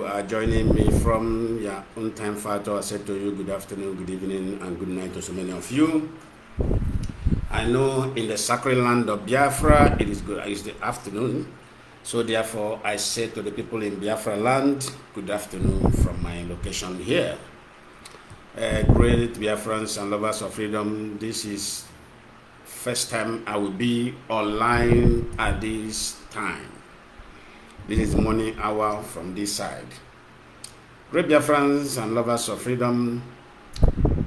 are joining me from your own time factor. I said to you, good afternoon, good evening, and good night to so many of you. I know in the sacred land of Biafra, it's the afternoon. So therefore, I say to the people in Biafra land, good afternoon from my location here. Great Biafrans and lovers of freedom, this is first time I will be online at this time. This is morning hour from this side. Great Biafrans and lovers of freedom,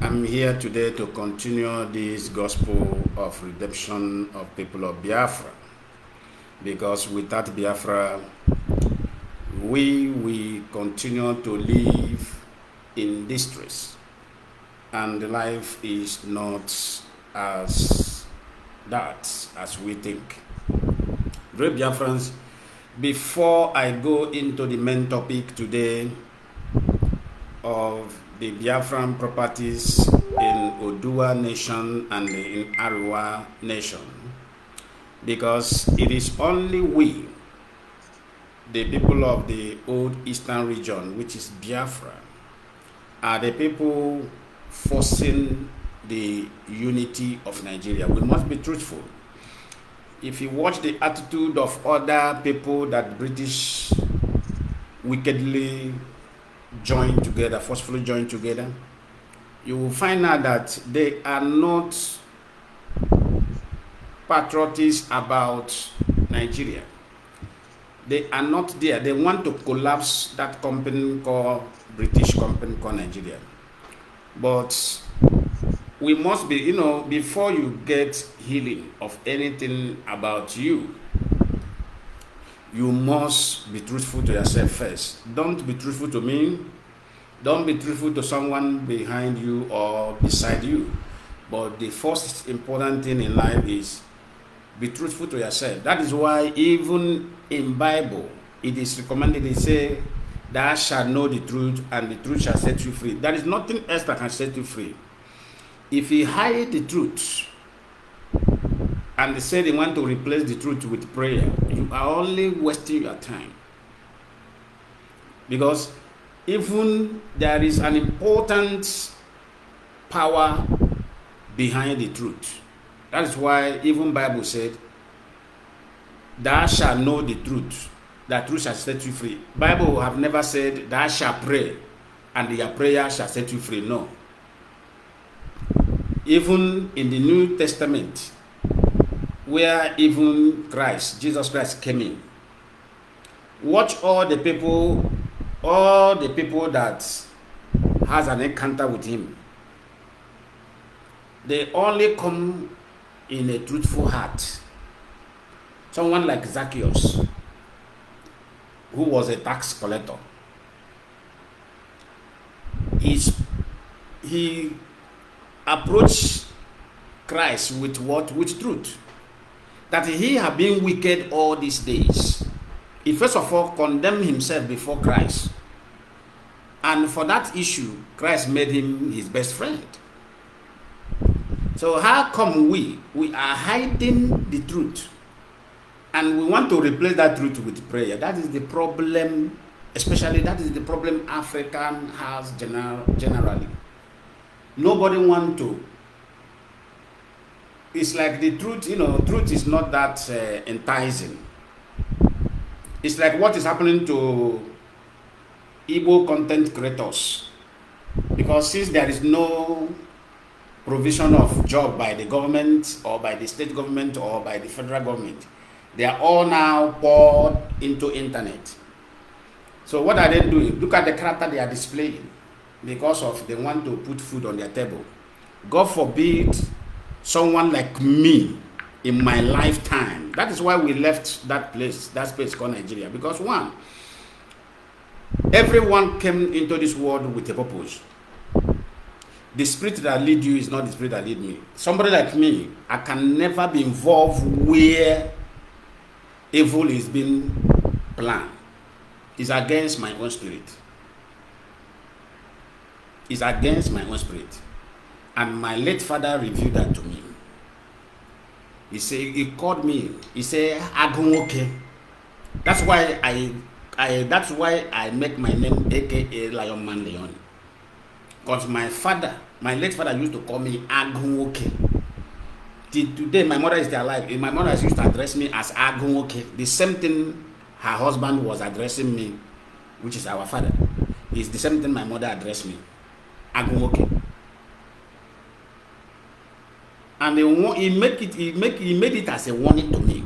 I'm here today to continue this gospel of redemption of people of Biafra. Because without Biafra, we continue to live in distress. And life is not as we think. Great Biafrans, before I go into the main topic today of the Biafran properties in Odua nation and in Ariwa nation, because it is only we, the people of the old eastern region, which is Biafra, are the people forcing the unity of Nigeria. We must be truthful. If you watch the attitude of other people that British wickedly joined together, forcefully joined together, you will find out that they are not patriotic about Nigeria. They are not there. They want to collapse that company called British company called Nigeria. But we must be, before you get healing of anything about you, you must be truthful to yourself first. Don't be truthful to me. Don't be truthful to someone behind you or beside you. But the first important thing in life is be truthful to yourself. That is why even in Bible, it is recommended, they say, thou shalt know the truth, and the truth shall set you free. There is nothing else that can set you free. If you hide the truth, and they say they want to replace the truth with prayer, you are only wasting your time. Because even there is an important power behind the truth. That is why even Bible said, thou shalt know the truth, that truth shall set you free. Bible have never said, thou shalt pray, and your prayer shall set you free. No. Even in the New Testament, where even Jesus Christ came in, watch all the people that has an encounter with him. They only come in a truthful heart. Someone like Zacchaeus, who was a tax collector, he approached Christ with what? With truth. That he had been wicked all these days. He first of all condemned himself before Christ. And for that issue, Christ made him his best friend. So how come we are hiding the truth? And we want to replace that truth with prayer. That is the problem, especially that is the problem African has generally. Nobody want to. It's like the truth, truth is not that enticing. It's like what is happening to Igbo content creators. Because since there is no provision of job by the government or by the state government or by the federal government, they are all now poured into internet. So what are they doing? Look at the character they are displaying, because of they want to put food on their table. God forbid someone like me in my lifetime. That is why we left that place called Nigeria. Because one, everyone came into this world with a purpose. The spirit that lead you is not the spirit that lead me. Somebody like me, I can never be involved where evil is being planned. It's against my own spirit. It's against my own spirit. And my late father revealed that to me. He called me. He said, "Agun okay." That's why That's why I make my name aka Lionman Lioni. Because my late father used to call me Agunwoke. Till today, my mother is still alive. My mother used to address me as Agunwoke. The same thing her husband was addressing me, which is our father. It's the same thing my mother addressed me, Agunwoke. And he made it as a warning to me.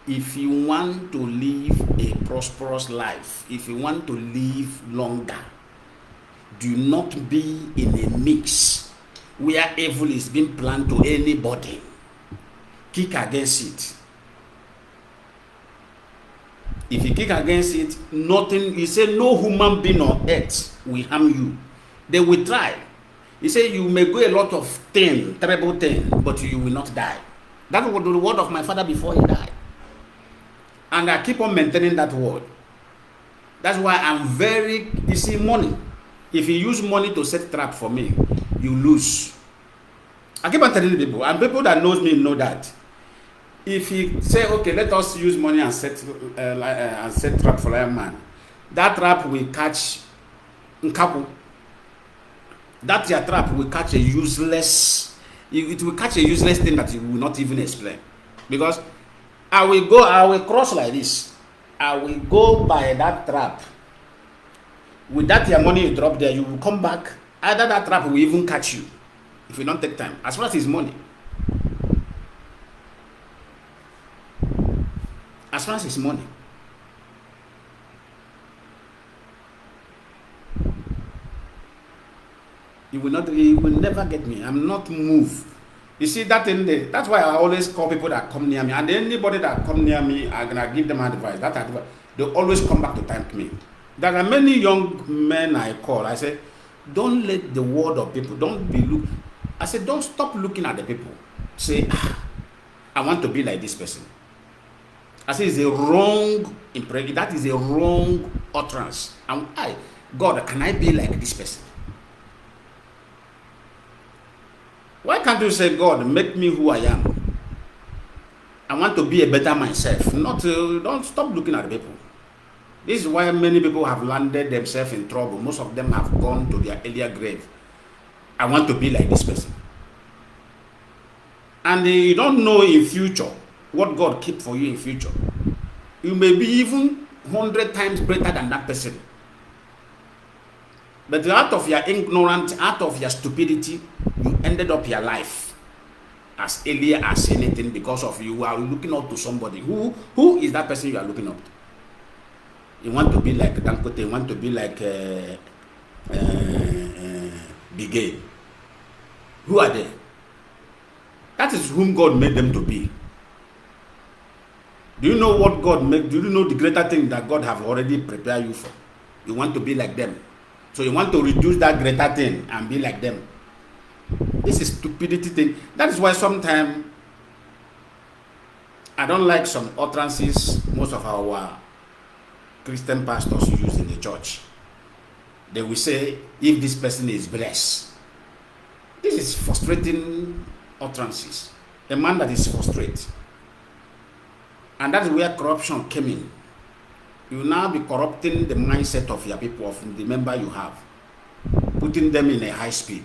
If you want to live a prosperous life, if you want to live longer, do not be in a mix where evil is being planned to anybody. Kick against it. If you kick against it, nothing, he said, no human being on earth will harm you. They will try. He said, you may go a lot of things, terrible things, but you will not die. That was the word of my father before he died. And I keep on maintaining that word. That's why I'm very, you see, money. If you use money to set trap for me, you lose. I keep on telling people, and people that knows me know that. If you say, okay, let us use money and set trap for a man, that trap will catch Nkapu. That your trap will catch a useless, it will catch a useless thing that you will not even explain. Because I will cross like this. I will go by that trap. With that your money you drop there, you will come back. Either that trap will even catch you if you don't take time. As far as it's money. As far as it's money. You will never get me. I'm not moved. You see that in there. That's why I always call people that come near me. And anybody that come near me, I'm gonna give them advice. That advice, they always come back to thank me. There are many young men I call. I say, don't let the word of people, I say, don't stop looking at the people. Say, I want to be like this person. I say, it's a wrong impression. That is a wrong utterance. And God, can I be like this person? Why can't you say, God, make me who I am? I want to be a better myself. Don't stop looking at the people. This is why many people have landed themselves in trouble. Most of them have gone to their earlier grave. I want to be like this person. And you don't know in future what God keep for you in future. You may be even 100 times better than that person. But out of your ignorance, out of your stupidity, you ended up your life as earlier as anything because of you are looking up to somebody. Who is that person you are looking up to? You want to be like Dankote, you want to be like Bigay. Who are they? That is whom God made them to be. Do you know what God made? Do you know the greater thing that God have already prepared you for? You want to be like them. So you want to reduce that greater thing and be like them. This is stupidity thing. That is why sometimes I don't like some utterances most of our Christian pastors use in the church. They will say, if this person is blessed. This is frustrating utterances. A man that is frustrated. And that's where corruption came in. You will now be corrupting the mindset of your people, of the member you have, putting them in a high speed.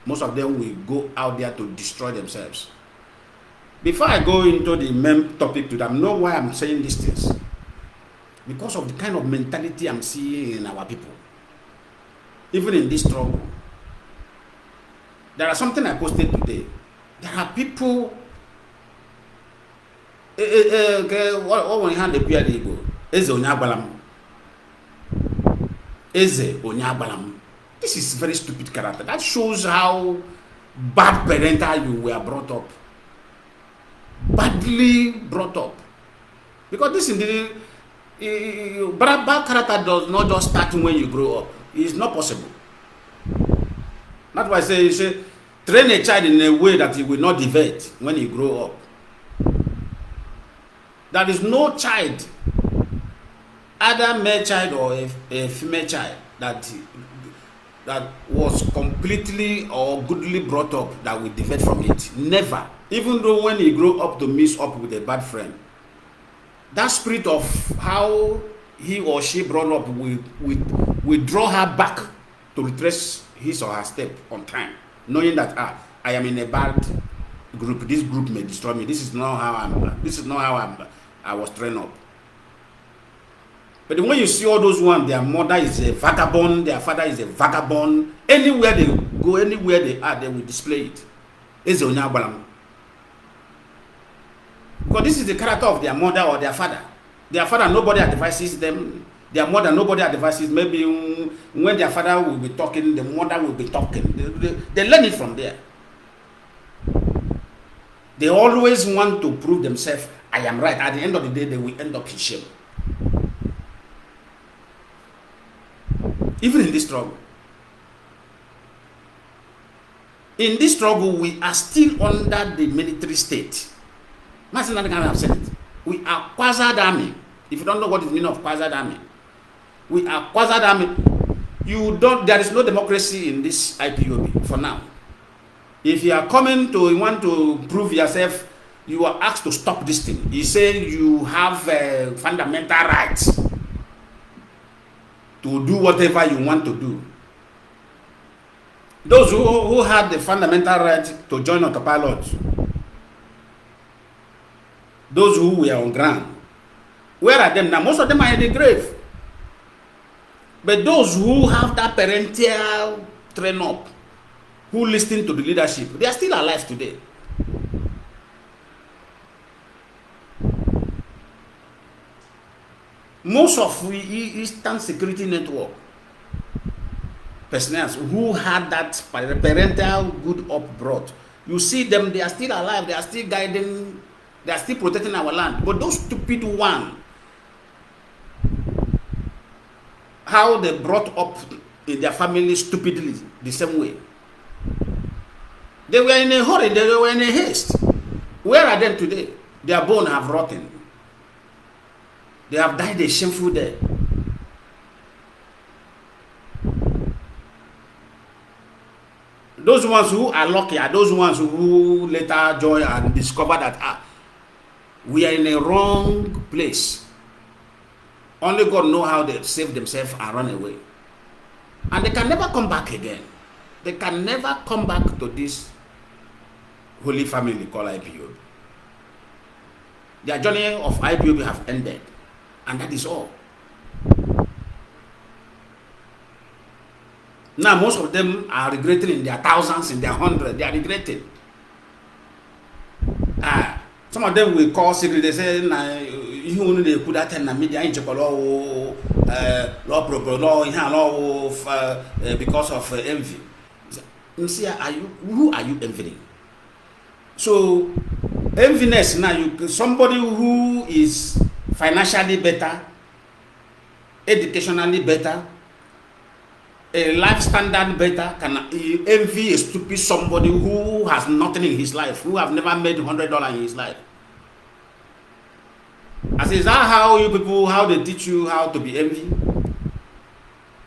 Most of them will go out there to destroy themselves. Before I go into the main topic today, I know why I'm saying these things. Because of the kind of mentality I'm seeing in our people. Even in this struggle. There are something I posted today. There are people. What when you hand the beer go? Eze Onyabalam. Eze Onyabalam. This is very stupid character. That shows how bad parental you were brought up. Badly brought up. Because this indeed, bad character does not just start when you grow up. It's not possible. That's why I say, you say, train a child in a way that he will not deviate when he grow up. There is no child, either male child or a female child, that was completely or goodly brought up that will deviate from it. Never. Even though when he grew up to mix up with a bad friend, that spirit of how he or she brought up will draw her back to retrace his or her step on time, knowing that I am in a bad group. This group may destroy me. This is not how I was trained up. But when you see all those ones, their mother is a vagabond, their father is a vagabond. Anywhere they go, anywhere they are, they will display it. Because this is the character of their mother or their father. Their father, nobody advises them. Their mother, nobody advises. Maybe when their father will be talking, the mother will be talking. They learn it from there. They always want to prove themselves, I am right. At the end of the day, they will end up in shame. Even in this struggle. In this struggle, we are still under the military state. Mazi Lionman Lioni have said it. We are quasi army. If you don't know what is the meaning of quasi army, we are quasi army. There is no democracy in this IPOB for now. If you are coming to, you want to prove yourself, you are asked to stop this thing. You say you have fundamental rights to do whatever you want to do. Those who had the fundamental right to join autopilot, those who were on ground, where are them now? Most of them are in the grave. But those who have that parental train up, who listen to the leadership, they are still alive today. Most of the Eastern Security Network personnel who had that parental good up brought, you see them, they are still alive, they are still guiding, they are still protecting our land. But those stupid ones, how they brought up in their family stupidly the same way. They were in a hurry, they were in a haste. Where are they today? Their bones have rotten. They have died a shameful death. Those ones who are lucky are those ones who later join and discover that we are in a wrong place. Only God knows how they save themselves and run away. And they can never come back again. They can never come back to this holy family called IPOB. Their journey of IPOB have ended. And that is all. Now most of them are regretting in their thousands, in their hundreds. They are regretting. Some of them will call secret. They say, "You only they put that in the media in law because of envy." You see, who are you envying? So enviness now, somebody who is financially better, educationally better, a life standard better, can envy a stupid somebody who has nothing in his life, who have never made $100 in his life. I say, is that how you people, how they teach you how to be envy?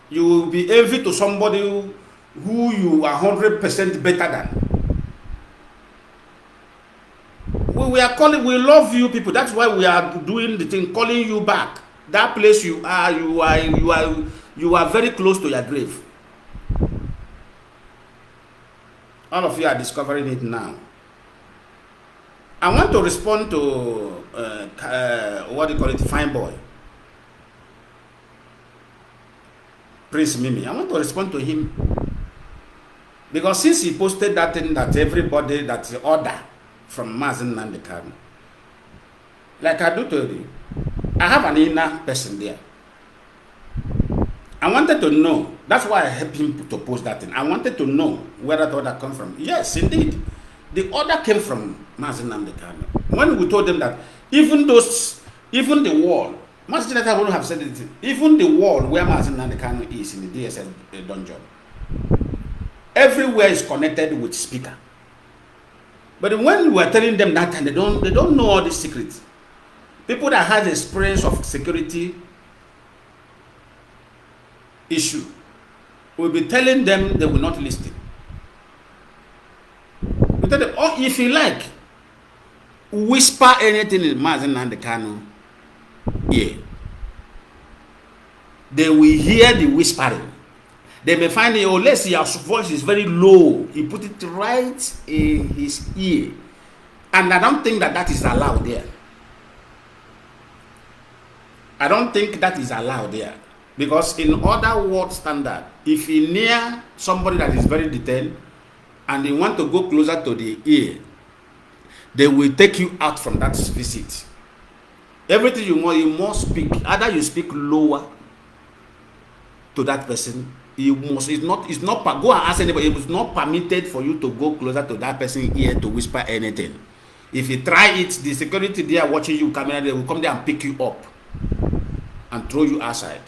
You will be envy to somebody who you are 100% better than. We are calling, we love you people. That's why we are doing the thing, calling you back. That place you are very close to your grave. All of you are discovering it now. I want to respond to what do you call it, fine boy, Prince Mimi. I want to respond to him because since he posted that thing that everybody that's the order from Mazi Lionman Lioni, like I do tell you, I have an inner person there. I wanted to know. That's why I helped him to post that thing. I wanted to know where that order come from. Yes, indeed. The order came from Mazi Lionman Lioni. When we told them that even the wall, Mazi Lionman Lioni would have said it, even the wall where Mazi Lionman Lioni is in the DSS dungeon, everywhere is connected with speaker. But when we were telling them that time, they don't know all these secrets. People that has experience of security issue will be telling them, they will not listen. We tell them, oh, if you like, whisper anything in Mazi Lionman Lioni ear. they will hear the whispering. They may find it, oh, let's see, our voice is very low. He put it right in his ear. And I don't think that that is allowed there. I don't think that is allowed there. Because in other world standard, if you near somebody that is very detained and they want to go closer to the ear, they will take you out from that visit. Everything you must speak. Either you speak lower to that person. You must. It's not. Go and ask anybody. It's not permitted for you to go closer to that person's ear to whisper anything. If you try it, the security there watching you, camera, they will come there and pick you up and throw you outside.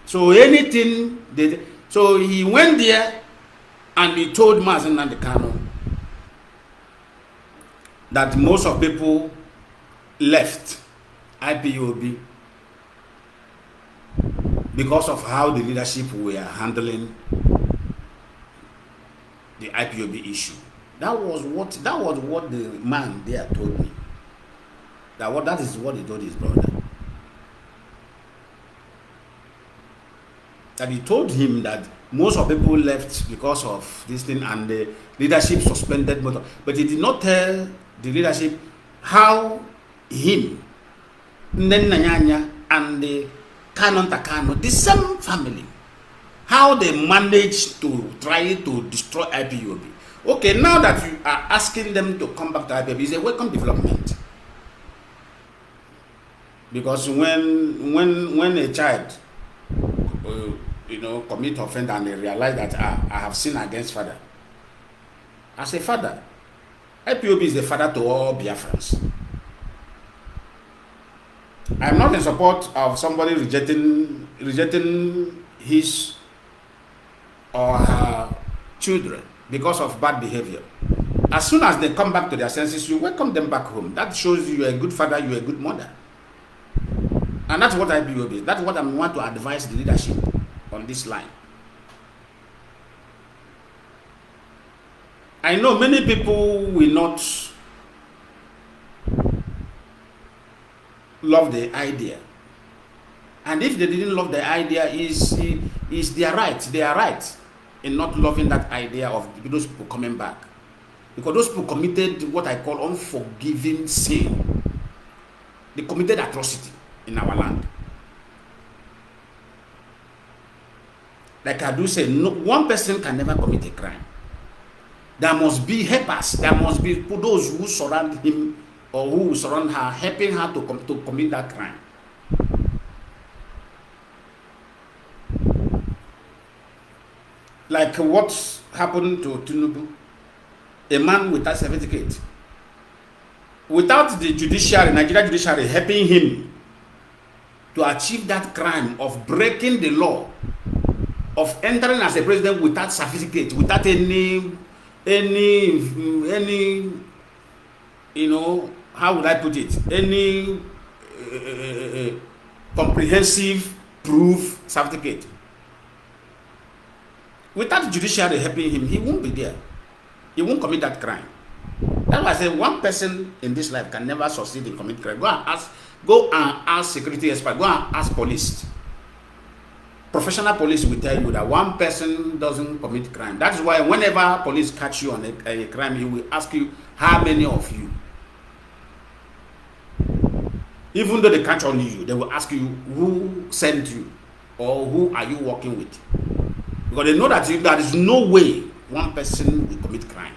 So anything. So he went there and he told Mazi Lionman Kanu that most of people left IPOB because of how the leadership were handling the IPOB issue. That was what the man there told me. That is what he told his brother. That he told him that most of people left because of this thing and the leadership suspended motor. But he did not tell the leadership how him, Nnanya and the Kanu, the same family, how they managed to try to destroy IPOB. Okay, now that you are asking them to come back to IPOB, it's a welcome development. Because when a child commit offense and they realize that I have sinned against father. As a father, IPOB is the father to all Biafrans. I am not in support of somebody rejecting his or her children because of bad behavior. As soon as they come back to their senses, you welcome them back home. That shows you are a good father, you are a good mother. And that's what IPOB is. That's what I want to advise the leadership on this line. I know many people will not love the idea, and if they didn't love the idea, is their right. They are right in not loving that idea of those people coming back, because those people committed what I call unforgiving sin. They committed atrocity in our land. Like I do say, no one person can never commit a crime. There must be helpers. There must be those who surround him or who surround her, helping her to commit that crime. Like what happened to Tinubu, a man without certificate, without the judiciary, Nigeria judiciary helping him to achieve that crime of breaking the law, of entering as a president without certificate, without any how would I put it? Any comprehensive proof certificate. Without judiciary helping him, he won't be there. He won't commit that crime. That's why I say one person in this life can never succeed in committing crime. Go and ask security experts. Go and ask police. Professional police will tell you that one person doesn't commit crime. That is why whenever police catch you on a crime, he will ask you how many of you. Even though they catch only you, they will ask you who sent you or who are you working with. Because they know that there is no way one person will commit crime.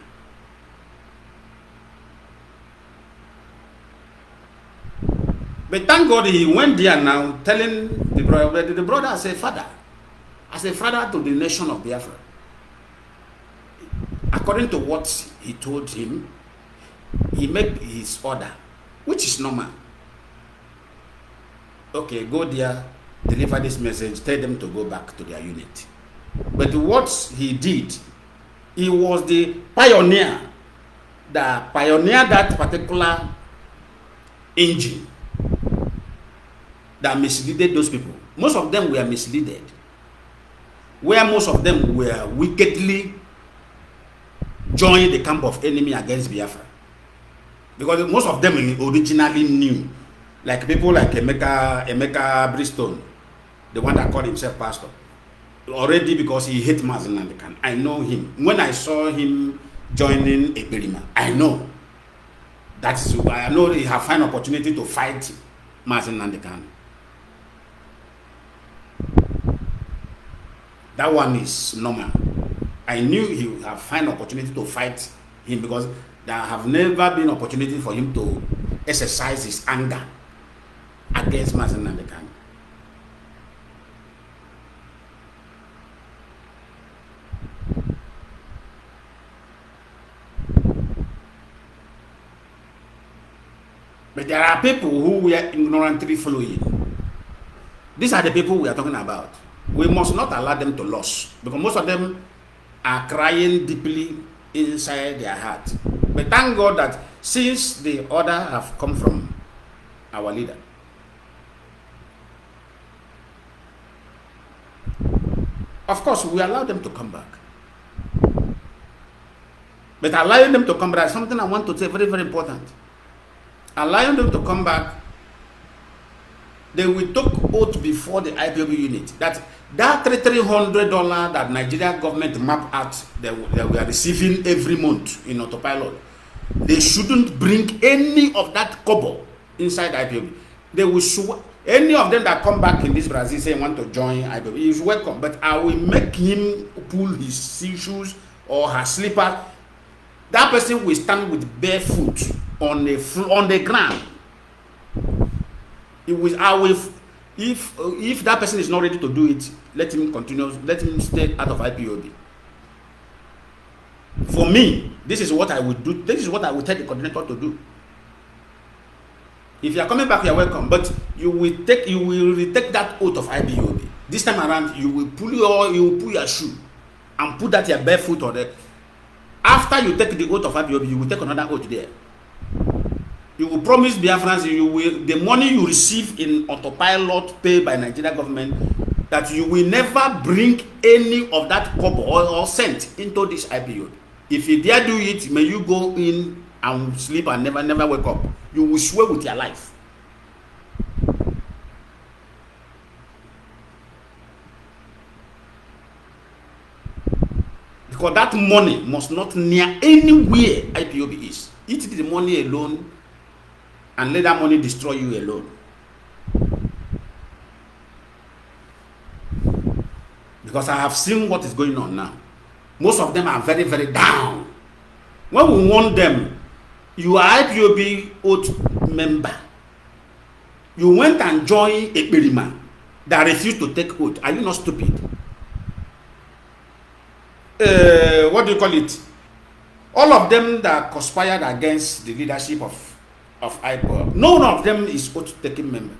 But thank God he went there now telling the brother as a father to the nation of Biafra. According to what he told him, he made his order, which is normal. Okay, go there, deliver this message, tell them to go back to their unit. But what he did, he was the pioneer that pioneered that particular engine that misleaded those people. Most of them were misleaded, where most of them were wickedly joined the camp of enemy against Biafra. Because most of them originally knew. like people like Emeka Bristol, the one that called himself pastor, already because he hates Mazi Lionman. I know him. When I saw him joining Eberima, I know. That's why I know he have find opportunity to fight Mazi Lionman. That one is normal. I knew he would have find opportunity to fight him because there have never been opportunity for him to exercise his anger against Mazi Lionman. But there are people who we are ignorantly following. These are the people we are talking about. We must not allow them to lose, because most of them are crying deeply inside their heart. But thank God that since the order have come from our leader, of course we allow them to come back. But allowing them to come back is something I want to say very, very important. Allowing them to come back, they will take oath before the IPOB unit that $300 that Nigeria government map out that we are receiving every month in autopilot, they shouldn't bring any of that kobo inside IPOB. They will show any of them that come back in this Brazil say want to join IPOB, he is welcome, but I will make him pull his shoes or her slipper. That person will stand with bare foot on the ground. If that person is not ready to do it, let him continue. Let him stay out of IPOB. For me, this is what I would do. This is what I would tell the coordinator to do. If you are coming back, you are welcome. But you will retake that oath of IPOB. This time around, you will pull your shoe and put that your bare foot on there. After you take the oath of IPOB, you will take another oath there. You will promise Biafrans the money you receive in autopilot paid by Nigeria government, that you will never bring any of that kobo or cent into this IPO. If you dare do it, may you go in and sleep and never wake up. You will swear with your life. Because that money must not near anywhere IPOB is. Eat the money alone and let that money destroy you alone. Because I have seen what is going on now. Most of them are very, very down. When we warn them, you are IPOB oath member. You went and joined a Berima that refused to take oath. Are you not stupid? What do you call it? All of them that conspired against the leadership of Ipob, none of them is oath-taking member.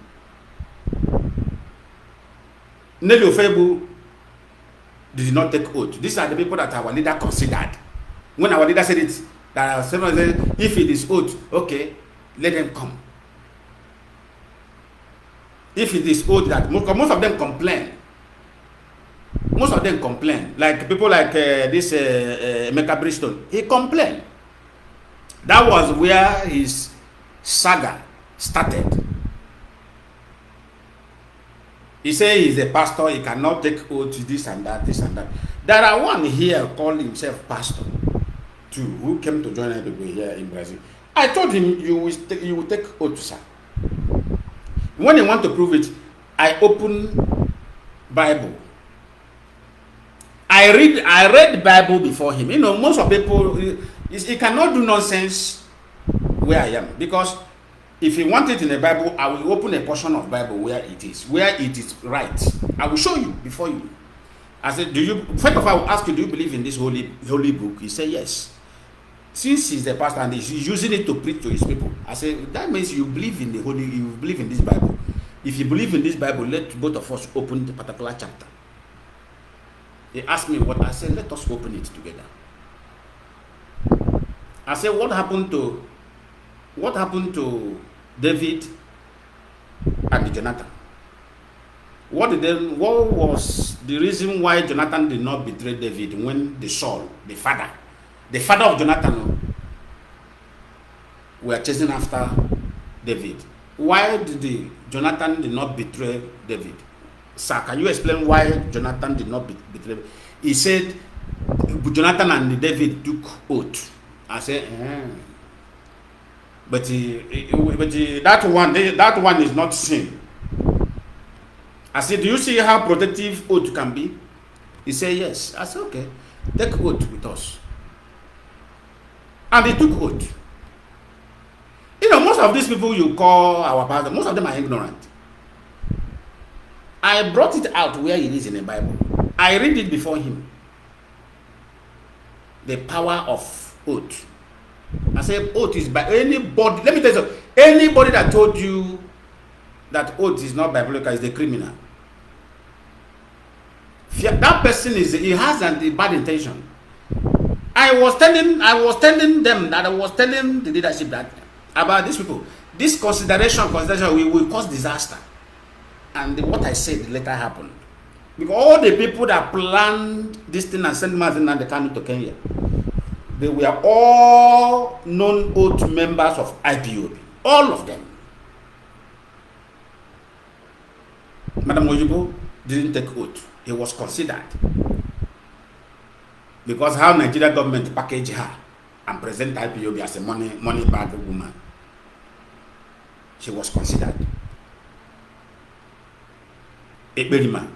Nelly Ofebu did not take oath. These are the people that our leader considered. When our leader said it, that someone said, if it is oath, okay, let them come. If it is oath, that most of them complain. Most of them complain. Like people like this Emeka Bristol, he complained. That was where his saga started. He said he's a pastor, he cannot take oath, this and that, this and that. There are one here called himself pastor too, who came to join IPOB here in Brazil. I told him you will take oath, sir. When he want to prove it, I open Bible. I read Bible before him. You know, most of people, he cannot do nonsense where I am, because if he want it in the Bible, I will open a portion of Bible where it is right. I will show you before you. I said, first of all, I will ask you, do you believe in this holy book? He said, yes. Since he's the pastor and he's using it to preach to his people, I said, that means you believe in you believe in this Bible. If you believe in this Bible, let both of us open the particular chapter. He asked me what I said, let us open it together. I said, what happened to David and Jonathan? What was the reason why Jonathan did not betray David when the Saul, the father of Jonathan, were chasing after David? why Jonathan did not betray David? Sir, can you explain why Jonathan did not betray David? He said Jonathan and David took oath. I said, but that one is not sin. I said, do you see how protective oath can be? He said, yes. I said, okay, take oath with us. And he took oath. You know, most of these people you call our pastor, most of them are ignorant. I brought it out where it is in the Bible. I read it before him. The power of oath. I said, oath is by anybody. Let me tell you something. Anybody that told you that oath is not biblical is the criminal. That person he has a bad intention. I was telling the leadership that about these people, this consideration will cause disaster. And what I said later happened. Because all the people that planned this thing and sent Mazi and Kanu to Kenya, they were all known oath members of Ipob. All of them. Madam Oyibo didn't take oath. He was considered. Because how Nigeria government packaged her and present Ipob as a money bag woman. She was considered. Eberima.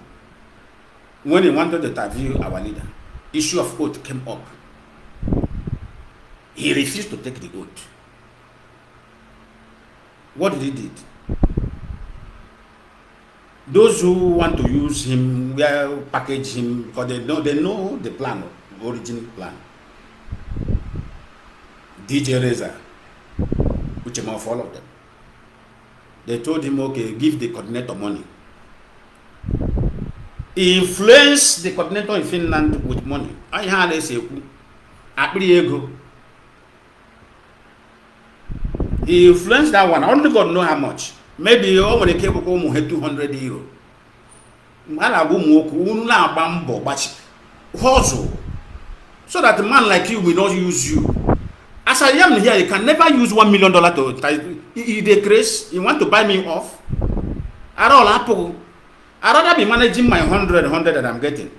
When he wanted to interview our leader, issue of oath came up. He refused to take the oath. What did he do? Those who want to use him, will package him, because they know the plan, the original plan. DJ Reza, which among all of them, they told him, okay, give the coordinator money. He influenced the coordinator in Finland with money. I had a say, he influenced that one. Only God know how much. Maybe when they came home, had 200 euro. So that a man like you will not use you. As I am here, you can never use $1 million to he decrease. You want to buy me off? I'd rather be managing my 100 that I'm getting.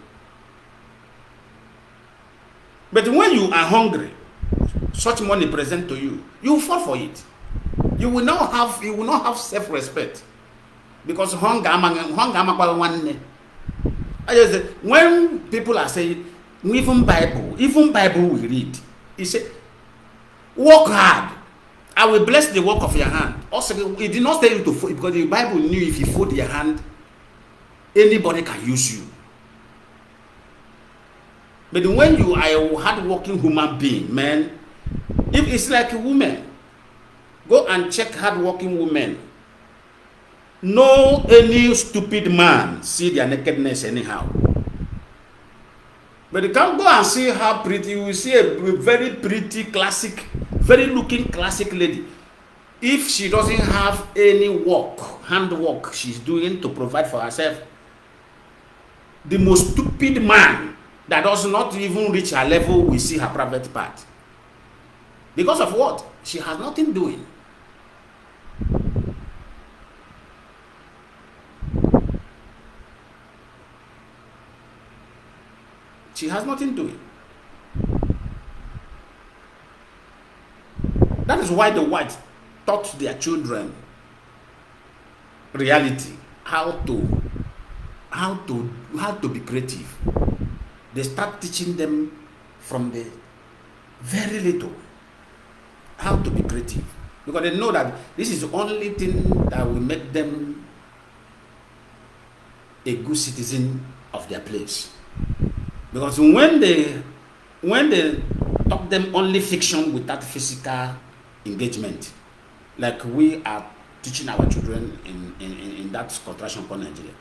But when you are hungry, such money present to you, you fall for it. You will not have self-respect. Because hunger when people are saying, even Bible we read, he said, work hard. I will bless the work of your hand. Also, it did not tell you to fold, because the Bible knew if you fold your hand, anybody can use you. But when you are a hard-working human being, man, if it's like a woman, go and check hard-working women. No any stupid man see their nakedness anyhow. But you can go and see how pretty. You will see a very pretty, classic, very looking classic lady. If she doesn't have any work, handwork she's doing to provide for herself, the most stupid man that does not even reach her level will see her private part. Because of what? She has nothing doing. She has nothing doing. That is why the whites taught their children reality, how to be creative. They start teaching them from the very little how to be creative, because they know that this is the only thing that will make them a good citizen of their place. Because when they taught them only fiction without physical engagement, like we are teaching our children in that contraction called Nigeria.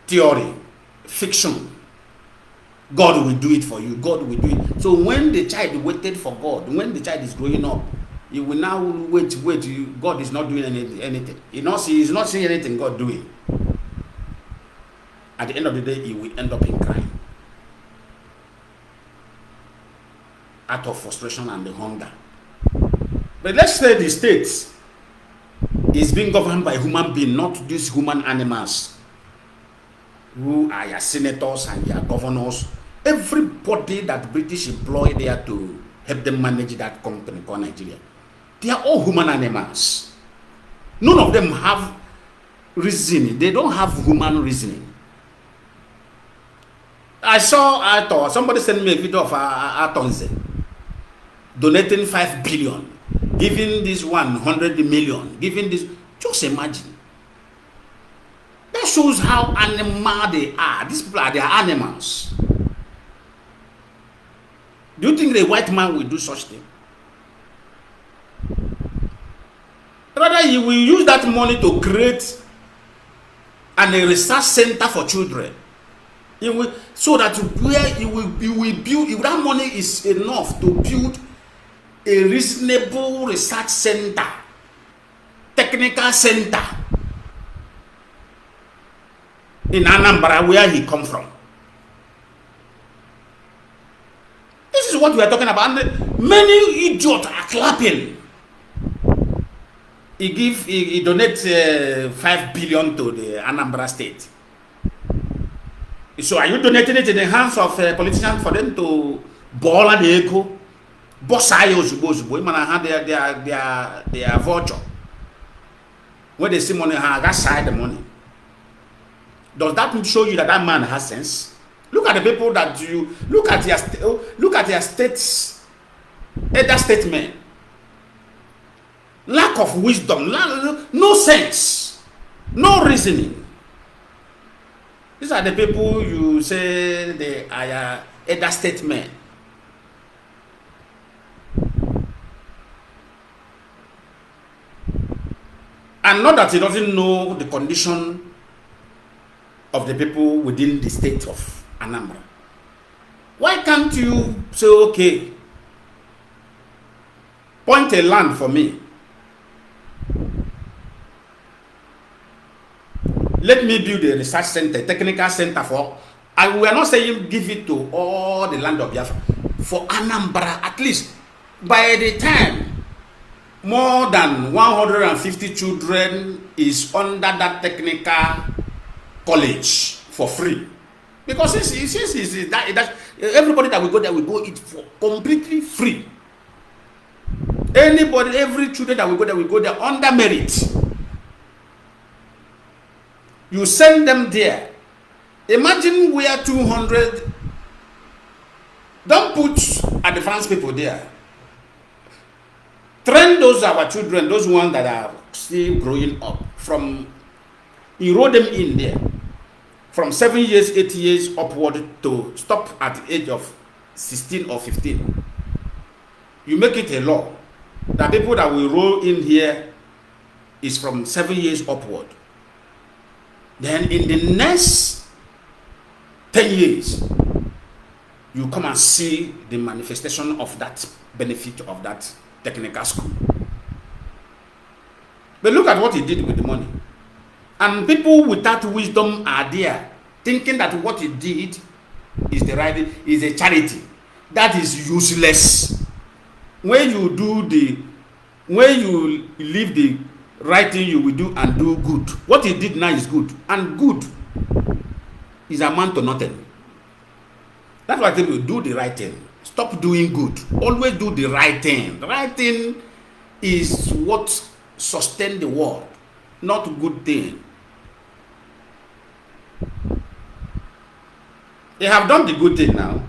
Theory, fiction, God will do it for you. God will do it. So when the child waited for God, when the child is growing up, he will now wait. God is not doing anything. He's not seeing anything God doing. At the end of the day, he will end up in crime. Out of frustration and the hunger. But let's say the states is being governed by human beings, not these human animals who are your senators and your governors. Everybody that British employ there to help them manage that company called Nigeria, they are all human animals. None of them have reasoning. They don't have human reasoning. I thought somebody sent me a video of Atonze donating 5 billion, giving this 100 million, giving this. Just imagine. That shows how animal they are. These people they are animals. Do you think the white man will do such thing? Rather, he will use that money to create a research center for children. He will, so that where he will build, if that money is enough to build a reasonable research center, technical center in Anambra, where he come from. This is what we are talking about. And many idiots are clapping. He donates 5 billion to the Anambra state. So are you donating it in the hands of politicians for them to ball at the echo? Bossayo Zubo, they are vulture. When they see money, that side the money. Does that show you that that man has sense? Look at the people that you look at their states, either statement. Lack of wisdom, no sense, no reasoning. These are the people you say they are either statesmen. And not that he doesn't know the condition of the people within the state of Anambra. Why can't you say, okay, point a land for me. Let me build a research center, technical center for, and we are not saying give it to all the land of Biafra. For Anambra, at least, by the time more than 150 children is under that technical college for free. Because everybody that will go there will go it for completely free. Anybody, every children that will go there under merit. You send them there. Imagine we are 200. Don't put advanced people there. Train those our children, those ones that are still growing up. Enroll them in there. From 7 years, 8 years upward to stop at the age of 16 or 15. You make it a law that people that will roll in here is from 7 years upward. Then in the next 10 years, you come and see the manifestation of that benefit of that technical school. But look at what he did with the money. And people without wisdom are there, thinking that what he did is is a charity. That is useless. When you leave the right thing, you will do and do good. What he did now is good, and good is amount to nothing. That's why people do the right thing. Stop doing good. Always do the right thing. The right thing is what sustains the world, not good thing. They have done the good thing now.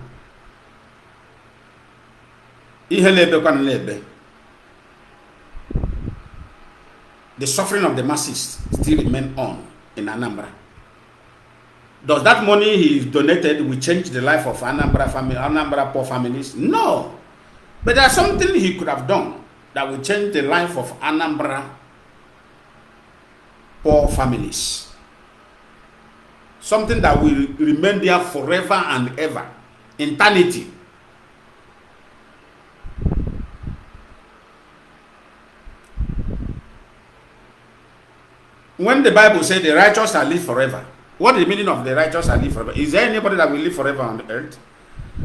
The suffering of the masses still remain on in Anambra. Does that money he donated will change the life of Anambra poor families? No. But there's something he could have done that will change the life of Anambra poor families. Something that will remain there forever and ever. Eternity. When the Bible says the righteous shall live forever, what is the meaning of the righteous shall live forever? Is there anybody that will live forever on the earth?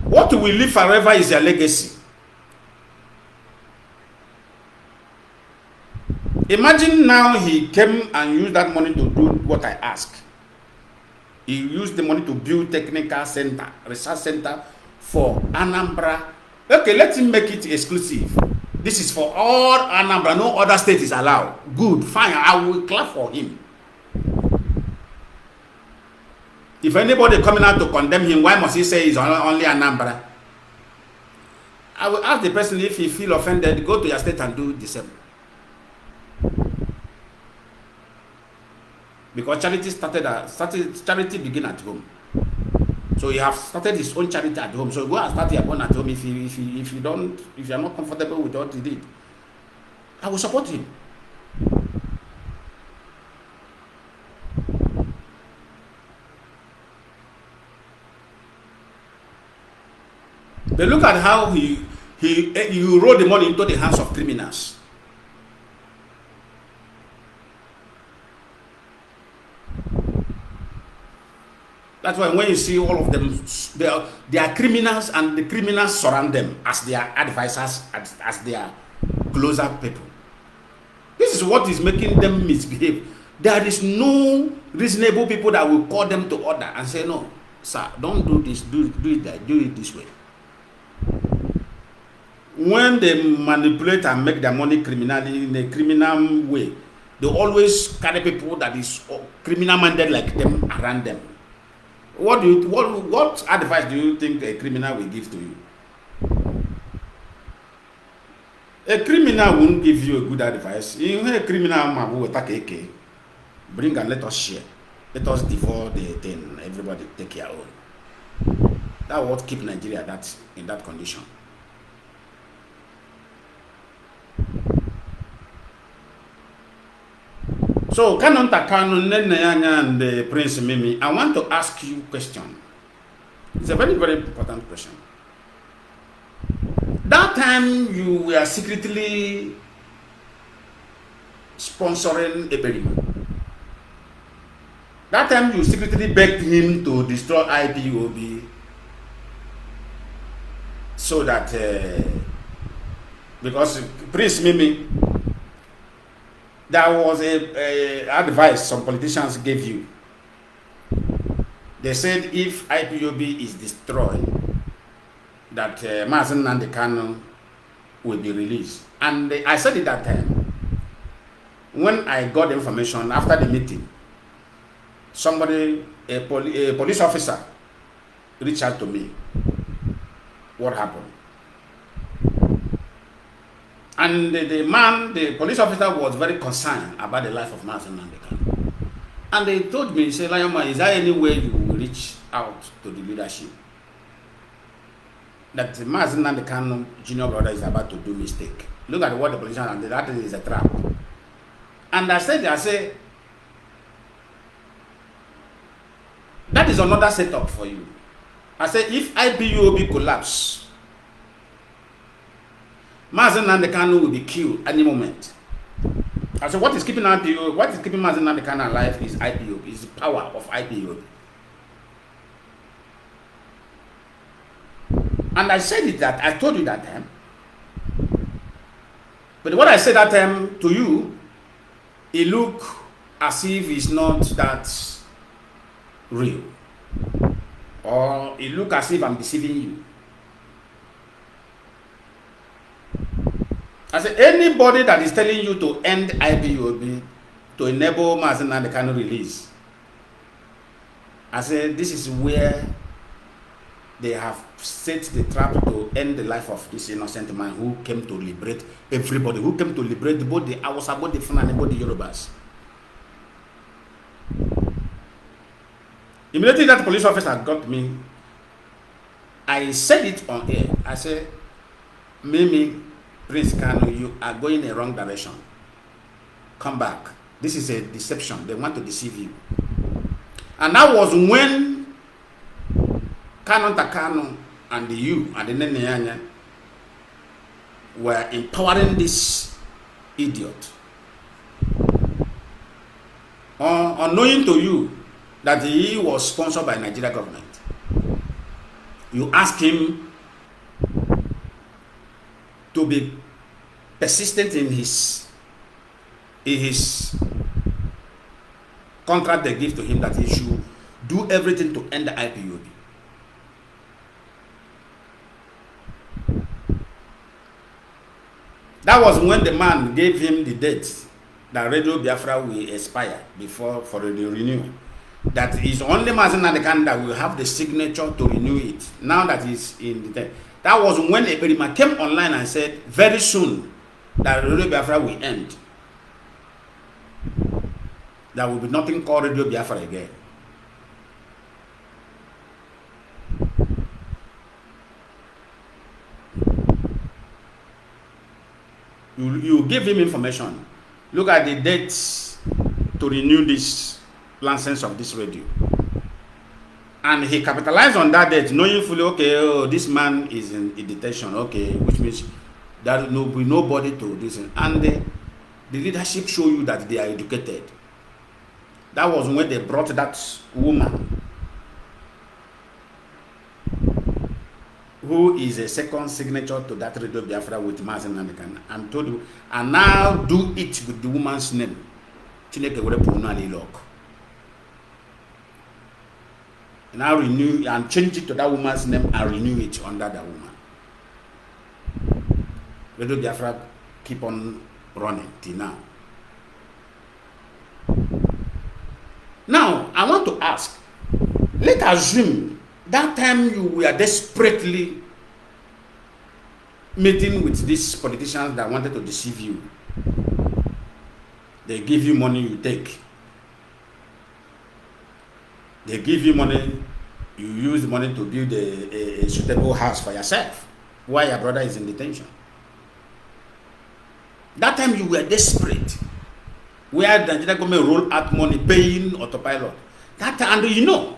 What will live forever is their legacy. Imagine now he came and used that money to do what I asked. He used the money to build technical center, research center for Anambra. Okay, let him make it exclusive. This is for all Anambra. No other state is allowed. Good, fine. I will clap for him. If anybody coming out to condemn him, why must he say he's only Anambra? I will ask the person, if he feel offended, go to your state and do the same. Because charity begin at home. So he have started his own charity at home. So go and start your own at home. If you are not comfortable with what he did, I will support him. But look at how he rolled the money into the hands of criminals. That's why when you see all of them, they are criminals, and the criminals surround them as their advisors, as their closer people. This is what is making them misbehave. There is no reasonable people that will call them to order and say, no, sir, don't do this, do it this way. When they manipulate and make their money criminally in a criminal way, they always carry people that is criminal minded like them around them. What advice do you think a criminal will give to you? A criminal won't give you a good advice. A criminal will attack AK. Bring and let us share. Let us devour the thing. Everybody take your own. That's what keep Nigeria in that condition. So, Kanu and the Prince Mimi, I want to ask you a question. It's a very, very important question. That time you were secretly sponsoring Eberiman. That time you secretly begged him to destroy IPOB so that, because Prince Mimi, there was a advice some politicians gave you. They said if IPOB is destroyed, that Mazi Lionman Lioni will be released. And I said it that time. When I got the information after the meeting, somebody, a police officer, reached out to me. What happened? And the police officer was very concerned about the life of Mazi Lionman Lioni. And they told me, say, Lionman, is there any way you will reach out to the leadership? That Mazi Lionman Lioni junior brother is about to do mistake. Look at what the politician did. That is a trap. And I said, that is another setup for you. I said, if IPOB collapse, Mazi Lionman Lioni will be killed any moment. I said, what is keeping IPOB? What is keeping Mazi Lionman Lioni alive is IPOB, is the power of IPOB. And I said it that I told you that time. But what I said that time to you, it looked as if it's not that real. Or it looked as if I'm deceiving you. I said, anybody that is telling you to end IPOB to enable Mazi Lionman Lioni release, I said, this is where they have set the trap to end the life of this innocent man who came to liberate everybody, who came to liberate both the Hausa, both the Fulani, both the Yorubas. Immediately that police officer got me, I said it on air. I said, Mimi, Prince Kanu, you are going in the wrong direction. Come back. This is a deception. They want to deceive you. And that was when Kanu and you and the Neneanya were empowering this idiot. Unknowing to you that he was sponsored by Nigeria government. You ask him to be persistent in his in his contract they give to him that he should do everything to end the IPOB. That was when the man gave him the date that Radio Biafra will expire before for the renewal. That is only Mazi Lionman that will have the signature to renew it. Now that he's in the that was when Eberima came online and said very soon that Radio Biafra will end. There will be nothing called Radio Biafra again. You give him information. Look at the dates to renew this license of this radio. And he capitalized on that date, knowing fully, okay, oh, this man is in detention, okay, which means there will be nobody to listen. And the leadership show you that they are educated. That was when they brought that woman who is a second signature to that Radio Biafra with Mazi Lionman, and told you, and now do it with the woman's name. Now renew and change it to that woman's name and renew it under that woman. Radio Biafra keep on running till now. Now, I want to ask, let's assume that time you were desperately meeting with these politicians that wanted to deceive you. They give you money, you take. They give you money, you use the money to build a suitable house for yourself while your brother is in detention. That time you were desperate, where the Nigerian government roll out money paying autopilot. That time, and you know,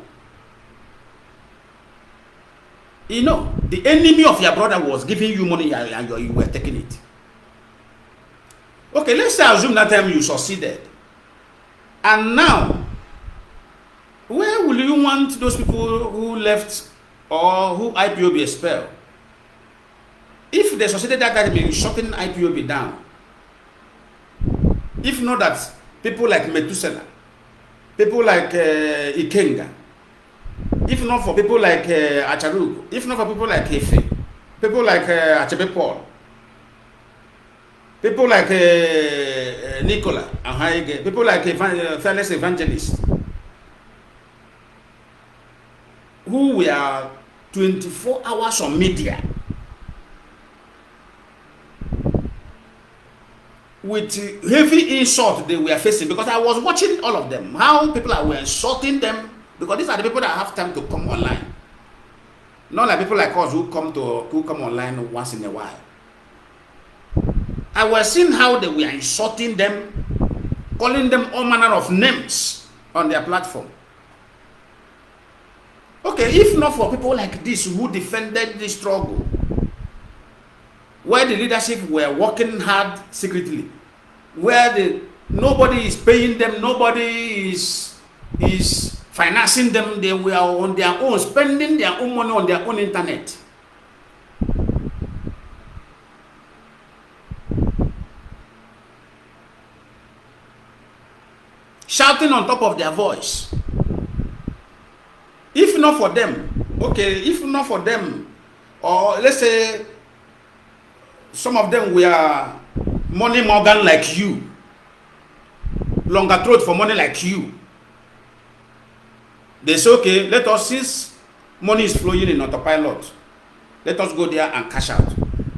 the enemy of your brother was giving you money and you were taking it. Okay, let's assume that time you succeeded. And now, where will you want those people who left or who IPOB expelled? If they succeeded that time in shutting IPOB down, if not that, people like Methuselah, people like Ikenga, if not for people like Acharug, if not for people like Efe, people like Achebe Paul, people like Nicola Ahaige, people like Fearless Evangelist, who were 24 hours on media with heavy insult they were facing, because I was watching all of them, how people were insulting them, because these are the people that have time to come online. Not like people like us who come online once in a while. I was seeing how they were insulting them, calling them all manner of names on their platform. Okay, if not for people like this who defended the struggle, where the leadership were working hard secretly, where nobody is paying them, nobody is financing them, they were on their own, spending their own money on their own internet. Shouting on top of their voice. If not for them, okay, if not for them, or let's say some of them were money Morgan like you, longer throat for money like you. They say, okay, let us, since money is flowing in autopilot, let us go there and cash out.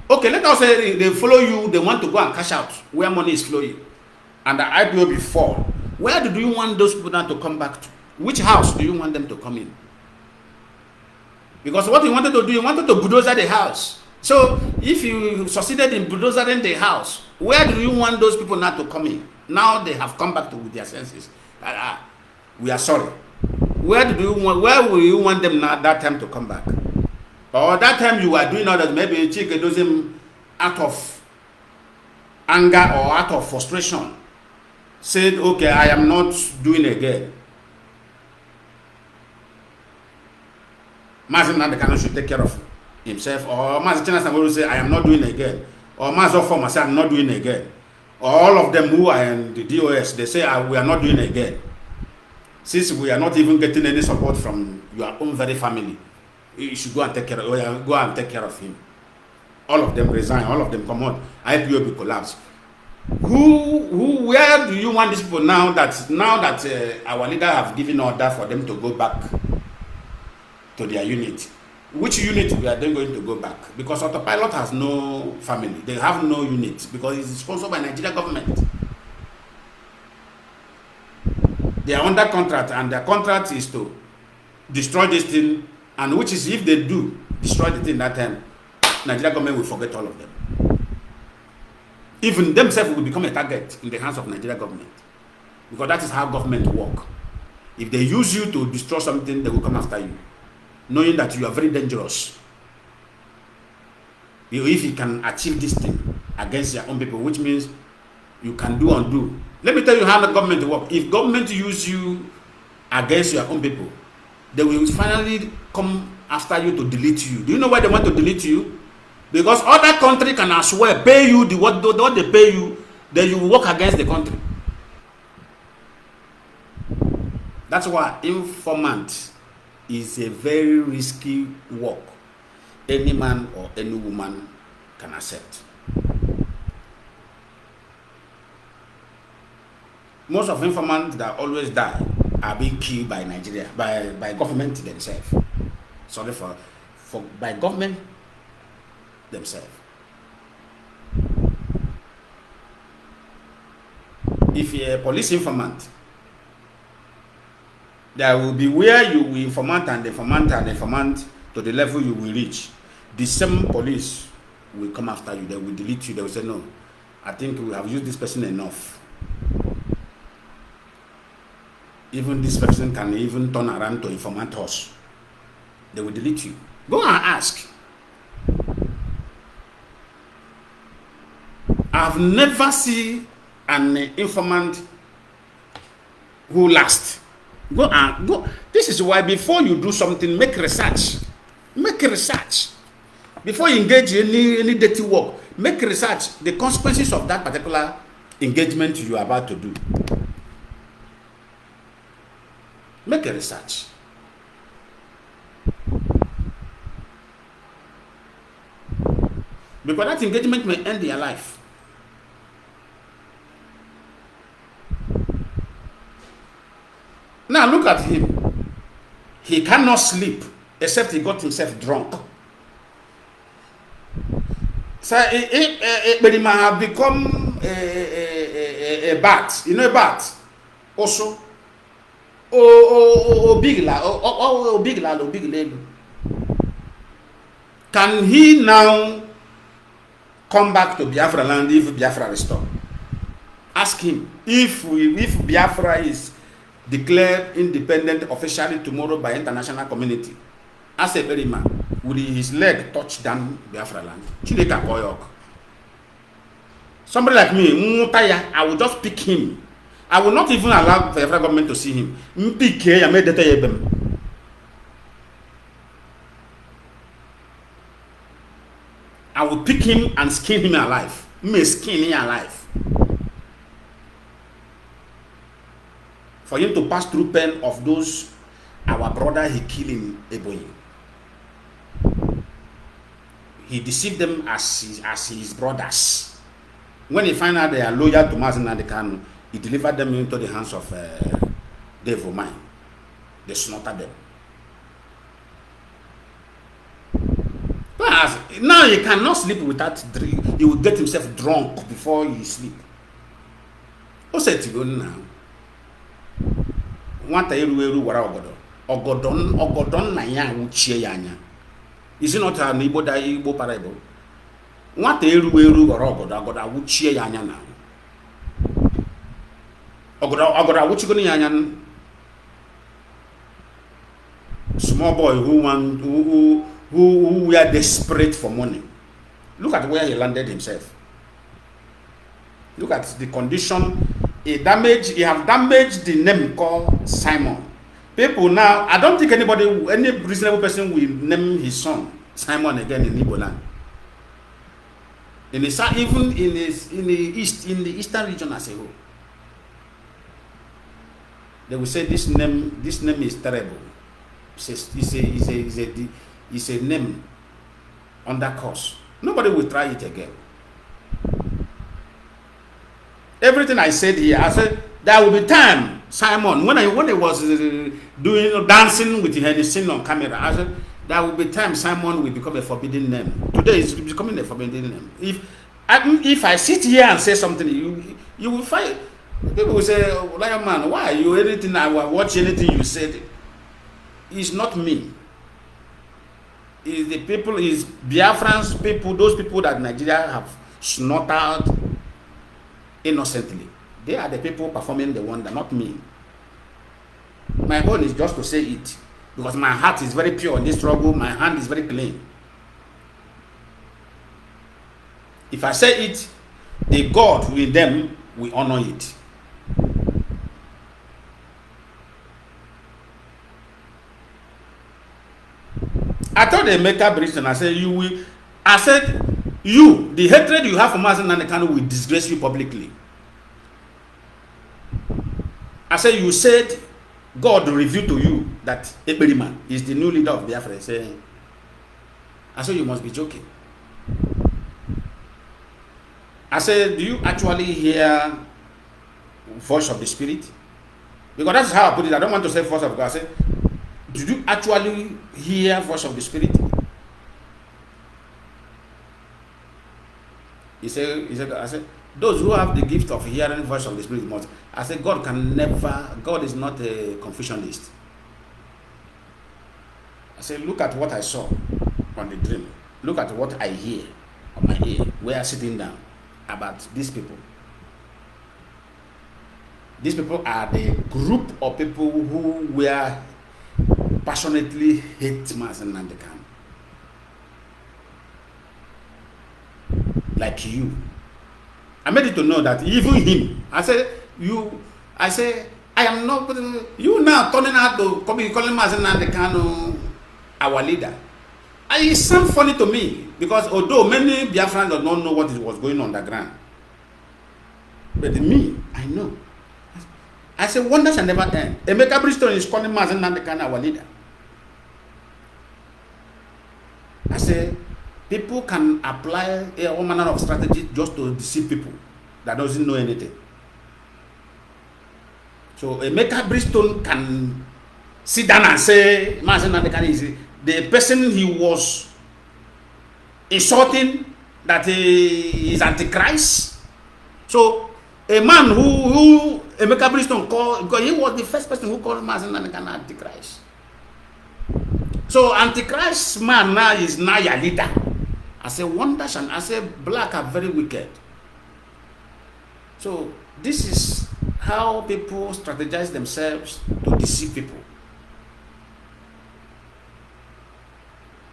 Okay, let us say they follow you, they want to go and cash out where money is flowing, and the IPOB fall. Where do you want those people now to come back to? Which house do you want them to come in? Because what you wanted to do, you wanted to bulldoze the house. So if you succeeded in bulldozing the house, where do you want those people now to come in? Now they have come back with their senses. We are sorry. Where will you want them now that time to come back? Or that time you were doing all that, maybe Chike does him out of anger or out of frustration, said, okay, I am not doing again. Mazi Lionman should take care of himself, or Mazi Lionman will say, I am not doing again. Or Mazi Lionman say, I am not doing again. All of them who are in the DOS, they say we are not doing it again. Since we are not even getting any support from your own very family, you should go and take care of him. All of them resign, all of them come out. IPOB collapse. Where do you want these people now that our leader have given order for them to go back to their unit? Which unit we are then going to go back? Because Autopilot has no family. They have no unit because it's sponsored by Nigeria government. They are under contract, and their contract is to destroy this thing, and which is, if they do destroy the thing that time, Nigeria government will forget all of them. Even themselves will become a target in the hands of Nigeria government. Because that is how government work. If they use you to destroy something, they will come after you, knowing that you are very dangerous. If you can achieve this thing against your own people, which means you can do undo. Let me tell you how the government works. If government use you against your own people, they will finally come after you to delete you. Do you know why they want to delete you? Because other country can as well pay you what they pay you, then you work against the country. That's why informant is a very risky work. Any man or any woman can accept. Most of informants that always die are being killed by Nigeria, by government themselves. Sorry by government themselves. If you're a police informant, there will be where you will informant to the level you will reach. The same police will come after you. They will delete you. They will say, no, I think we have used this person enough. Even this person can even turn around to informant us. They will delete you. Go and ask. I've never seen an informant who lasts. Go. This is why before you do something, make research. Make research. Before you engage in any dirty work, make research the consequences of that particular engagement you are about to do. Make a research. Because that engagement may end your life. Now look at him. He cannot sleep except he got himself drunk. So he have become a bat. You know a bat? Also. Big leg. Can he now come back to Biafra land if Biafra restore? Ask him. If Biafra is declared independent officially tomorrow by international community, as a very man, will his leg touch down Biafra land? Somebody like me, I will just pick him. I will not even allow the Biafra government to see him. I will pick him and skin him alive. Skin him alive. For him to pass through pain of those our brother he killed in Ebonyi. He deceived them as his brothers. When he found out they are loyal to Mazi Lionman Lioni, he delivered them into the hands of devil mine. They slaughtered them. But now he cannot sleep without drink. He will get himself drunk before he sleep. Who said to go now? Want to eru wara ogodon na ya wuchie ya anya. Is it not an Igbo parable? Want to eru wara ogodo wuchie ya anya now. Ogoda wuchi goni ya anya. Small boy who were desperate for money. Look at where he landed himself. Look at the condition. He have damaged the name called Simon. People now, I don't think any reasonable person will name his son Simon again in Igbo land. In the south, even in the east, in the eastern region as a whole, they will say this name is terrible. It's a name under curse. Nobody will try it again. Everything I said here, I said there will be time, Simon, when I was doing dancing with Hennessy on camera, I said there will be time Simon will become a forbidden name. Today it's becoming a forbidden name. If I sit here and say something, you will find people will say, oh, Lion Man, why you anything I will watch anything you said? It's not me. It's the people, is Biafrans people, those people that Nigeria have slaughtered innocently. They are the people performing the wonder, not me. My own is just to say it, because my heart is very pure in this struggle, my hand is very clean. If I say it, the God with them will honor it. I told the Maker Britain, I said, the hatred you have for Mazi Lionman Lioni will disgrace you publicly. I said, you said God revealed to you that Eberiman is the new leader of Biafra. I said, you must be joking. I said, do you actually hear voice of the Spirit? Because that's how I put it. I don't want to say voice of God. I said, did you actually hear voice of the Spirit? He said, I said, those who have the gift of hearing voice of the Spirit must. I said, God is not a confucianist. I said, look at what I saw on the dream. Look at what I hear on my ear. We are sitting down about these people. These people are the group of people who were passionately hate Mazi Lionman Lioni. Like you. I made it to know that even him, I say, I am not, you now turning out to calling Mazi Lionman Lioni our leader. It sounds funny to me, because although many Biafrans do not know what was going on the ground, but me, I know. I say, wonder shall never end. Emeka Bristol is calling Mazi Lionman Lioni our leader. I say, people can apply all manner of strategy just to deceive people that doesn't know anything. So Emeka Bristol can sit down and say Mazi Lionman Lioni is the person he was insulting, that he is Antichrist. So a man who Emeka Bristol called, because he was the first person who called Mazi Lionman Lioni Antichrist. So Antichrist man now is now your leader. I say wonders, and I say black are very wicked. So this is how people strategize themselves to deceive people.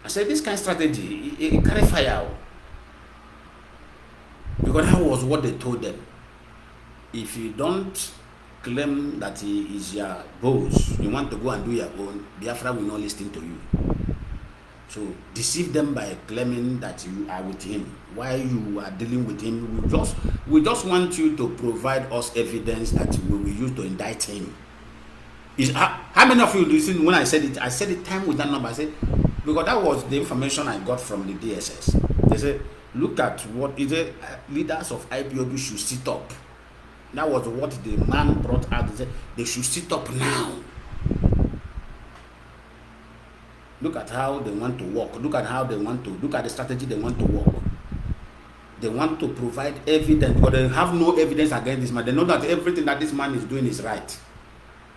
I say this kind of strategy, it carry fire. Because that was what they told them. If you don't claim that he is your boss, you want to go and do your own, Biafra will not listen to you. So deceive them by claiming that you are with him. While you are dealing with him, we just want you to provide us evidence that we will use to indict him. How many of you listen when I said it? I said it time with that number. I said, because that was the information I got from the DSS. They said, look at what is it, leaders of Ipob should sit up. That was what the man brought out. They said, they should sit up now. Look at how they want to work. Look at the strategy they want to work. They want to provide evidence, but they have no evidence against this man. They know that everything that this man is doing is right.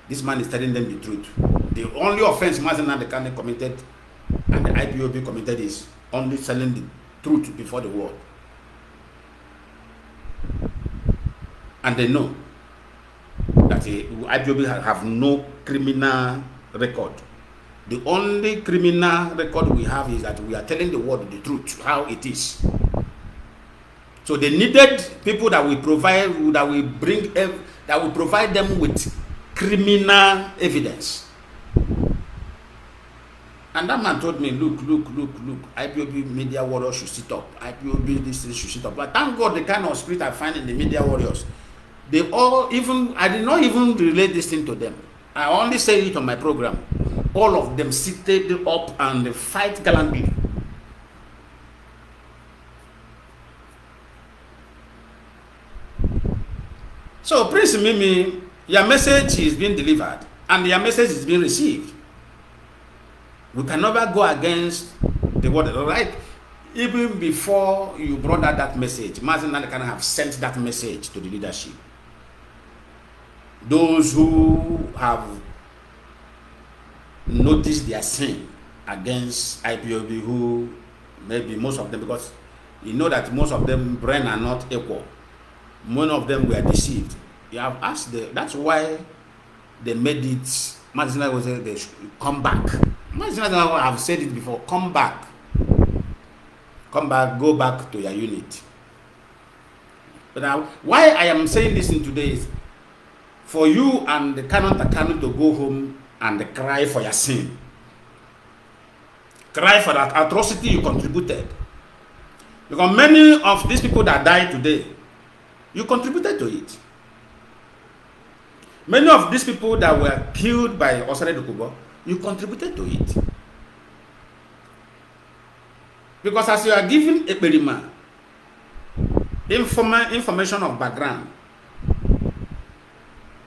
This man is telling them the truth. The only offense Mazi Lionman Lioni committed and the Ipob committed is only telling the truth before the world. And they know that Ipob have no criminal record. The only criminal record we have is that we are telling the world the truth, how it is. So they needed people that will provide them with criminal evidence. And that man told me, look, IPOB media warriors should sit up. IPOB this thing should sit up. But thank God the kind of spirit I find in the media warriors, they all, even, I did not even relate this thing to them. I only say it on my program. All of them seated up and fight gallantly. So, Prince Mimi, your message is being delivered and your message is being received. We can never go against the word, right? Even before you brought out that message, Mazi Lionman Lioni have sent that message to the leadership. Those who have noticed their sin against IPOB, who maybe most of them, because you know that most of them brain are not equal. Many of them were deceived. You have asked them, that's why they made it. Mazi Lionman was saying they should come back. Mazi Lionman have said it before, come back. Come back, go back to your unit. But now, why I am saying this in today is for you and the Kanu to go home and cry for your sin. Cry for that atrocity you contributed. Because many of these people that died today, you contributed to it. Many of these people that were killed by Osare Dokubo, you contributed to it. Because as you are giving a Berima information of background,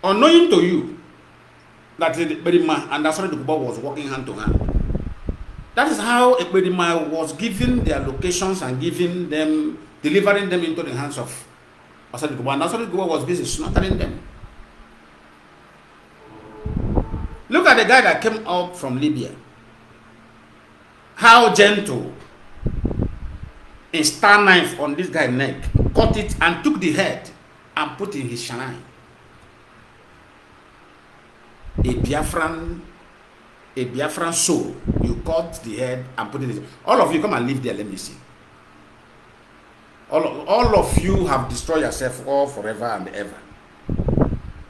unknowing to you that the Berima and Osare Dokubo was working hand to hand. That is how Ekpedima was given their locations and giving them, delivering them into the hands of Osare Dokubo. And Osare Dokubo was busy slaughtering them. Look at the guy that came up from Libya. How gentle. A star knife on this guy's neck, cut it and took the head and put in his shrine. A Biafran soul, you cut the head and put it in. All of you come and live there, let me see. All of you have destroyed yourself all forever and ever.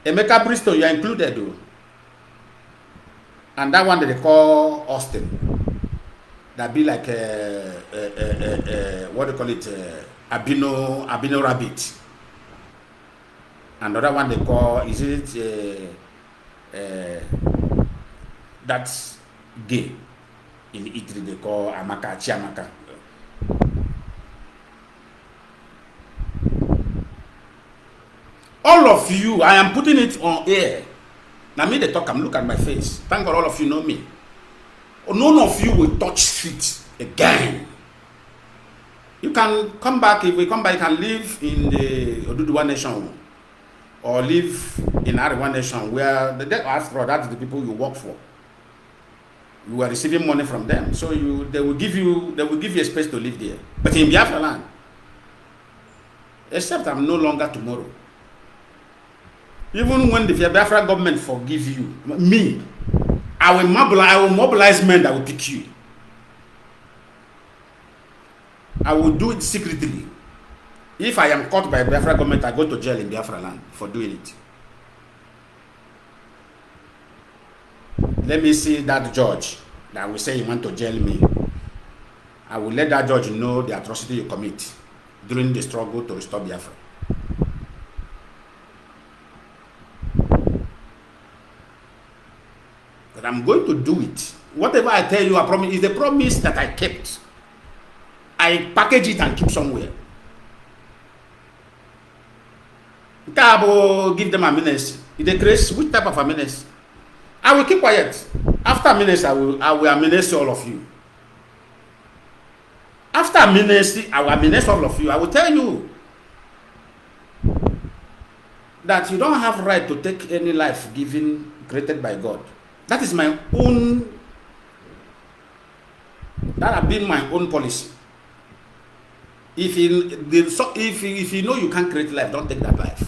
Emeka Bristol, you are included though. And that one that they call Austin. That be like what do you call it, albino rabbit. Another one they call, is it that's gay. In Italy they call Amaka, Chiamaka. All of you, I am putting it on air. Now me they talk, I'm look at my face. Thank God all of you know me. None of you will touch feet again. You can come back. If we come back, you can live in the Oduduwa nation or live in Ariwa nation where that's the people you work for. You are receiving money from them, so they will give you a space to live there. But in Biafra land, except I'm no longer tomorrow. Even when the Biafra government forgive you, me, I will mobilize men that will pick you. I will do it secretly. If I am caught by Biafra government, I go to jail in Biafra land for doing it. Let me see that judge that will say he want to jail me. I will let that judge know the atrocity you commit during the struggle to restore Biafra. But I'm going to do it. Whatever I tell you, I promise, is a promise that I kept. I package it and keep somewhere. Give them a menace. If they grace, which type of a menace? I will keep quiet. After a menace, I will menace all of you. After a menace, I will menace all of you. I will tell you that you don't have right to take any life given, created by God. That is my own, that has been my own policy. If you know you can't create life, don't take that life.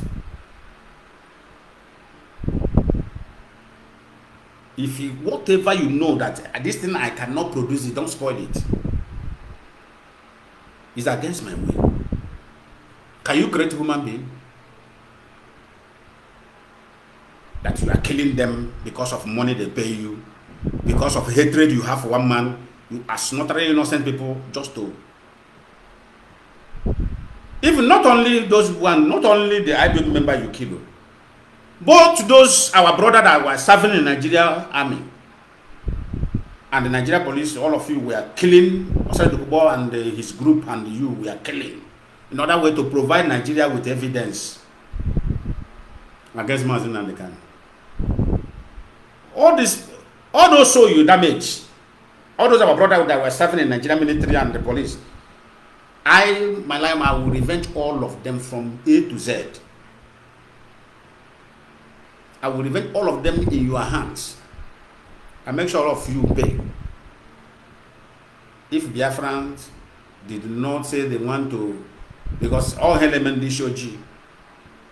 Whatever you know that this thing I cannot produce it, don't spoil it. It's against my will. Can you create a human being? That you are killing them because of money they pay you, because of hatred you have for one man, you are slaughtering innocent people just to. Even not only those one, not only the Ipob member you kill, both those our brother that were serving in Nigeria army and the Nigeria police, all of you were killing Osei Dokubo and his group, and you were killing in order way to provide Nigeria with evidence against Mazi Lionman Lioni. All those show you damage. All those our brothers that were serving in Nigerian military and the police. I will revenge all of them from A to Z. I will revenge all of them in your hands. And make sure all of you pay. If Biafrans did not say they want to, because all elements shoji.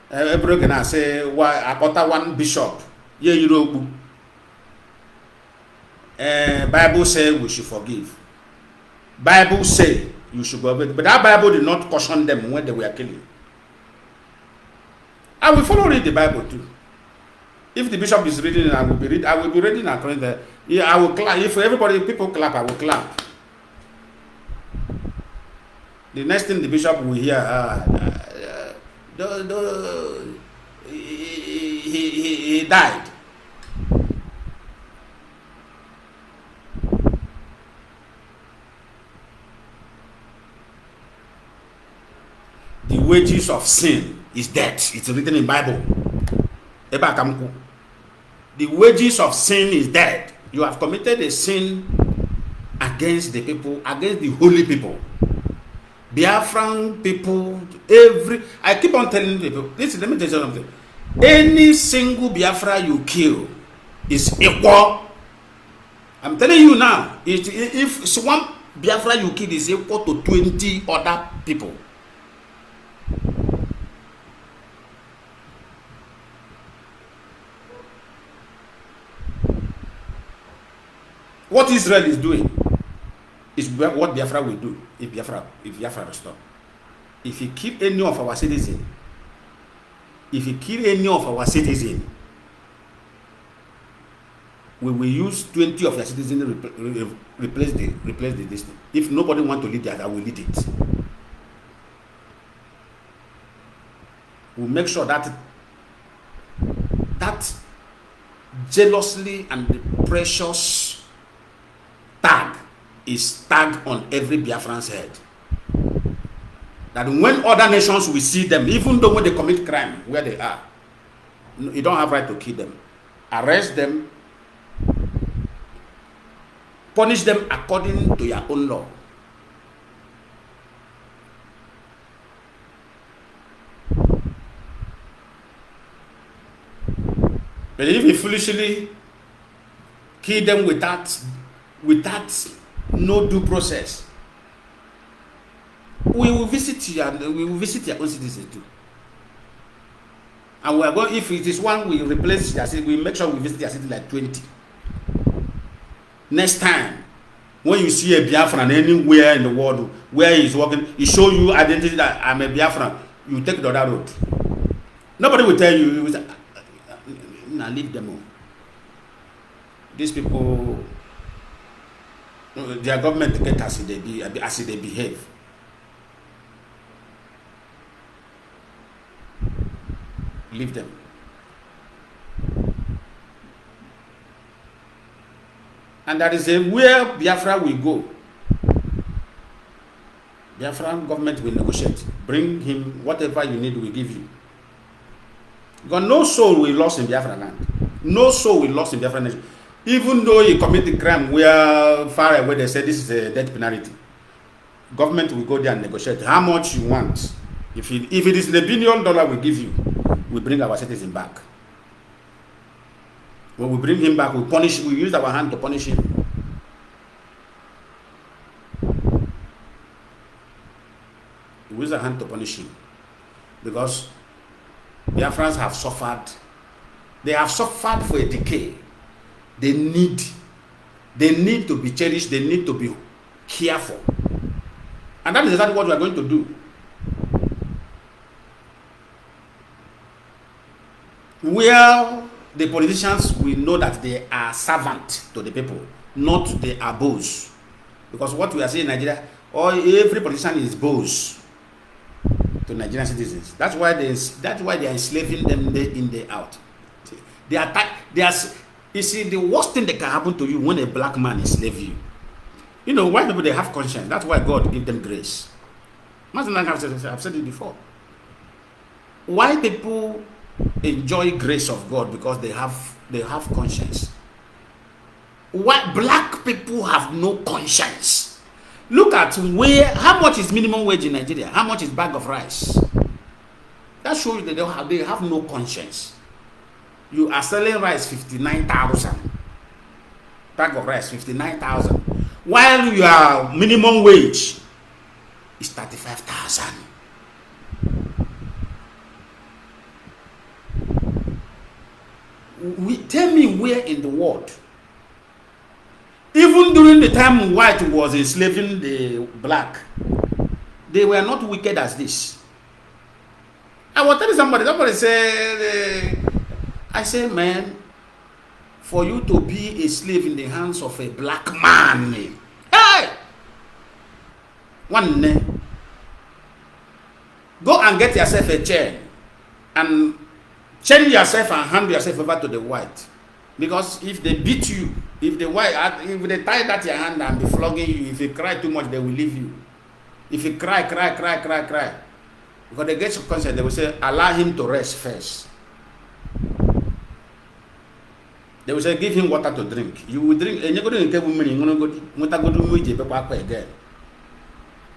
Every can say why about one bishop. Yeah, you know. Bible say we should forgive. Bible say you should go, but that Bible did not caution them when they were killing. I will follow read the Bible too. If the bishop is reading, I will be reading according to. Yeah, I will clap. If people clap, I will clap. The next thing the bishop will hear, he died. The wages of sin is death. It's written in Bible. The wages of sin is death. You have committed a sin against the people, against the holy people. Biafran people, I keep on telling people, listen, let me tell you something. Any single Biafra you kill is equal. I'm telling you now, if one Biafra you kill is equal to 20 other people. What Israel is doing is what Biafra will do if Biafra restore. If he kill any of our citizens, we will use 20 of your citizens to replace the distance. If nobody want to lead that, I will lead it. We'll make sure that jealously and precious tag is tagged on every Biafran's head. That when other nations will see them, even though when they commit crime where they are, you don't have right to kill them. Arrest them, punish them according to your own law. But if you foolishly kill them without no due process, we will visit your own citizens too. And we are going, if it is one, we replace their city, we make sure we visit their city like 20. Next time, when you see a Biafran anywhere in the world where he is working, he show you identity that I'm a Biafran, you take the other road. Nobody will tell you, will say, nah, leave them all. These people, their government get as they behave. Leave them. And that is where Biafra will go. Biafran government will negotiate. Bring him whatever you need, we give you. Because no soul will lost in Biafra land. No soul will lost in Biafra nation. Even though he committed crime where far away they say this is a death penalty. Government will go there and negotiate how much you want. If it is $1 billion we give you, we bring our citizen back. When we bring him back, we use our hand to punish him. We use our hand to punish him. Because Biafrans have suffered. They have suffered for a decade. They need to be cherished. They need to be careful. And that is exactly what we are going to do. Where the politicians will know that they are servant to the people, not the boss. Because what we are saying in Nigeria, every politician is boss to Nigerian citizens. That's why they are enslaving them day in, day out. You see, the worst thing that can happen to you when a black man enslaves you. You know, white people, they have conscience. That's why God give them grace. I've said it before. White people enjoy grace of God because they have conscience. White black people have no conscience. Look at how much is minimum wage in Nigeria? How much is bag of rice? That shows you that they have no conscience. You are selling rice 59,000. Bag of rice 59,000. While your minimum wage is 35,000. Tell me where in the world, even during the time white was enslaving the black, they were not wicked as this. I was telling somebody said, I say, man, for you to be a slave in the hands of a black man, hey, one day, go and get yourself a chair and change yourself and hand yourself over to the white. Because if they beat you, if they tie that your hand and be flogging you, if you cry too much, they will leave you. If you cry, because they get subconscious, they will say, allow him to rest first. They will say, give him water to drink. You will drink, and you're going to get women, again.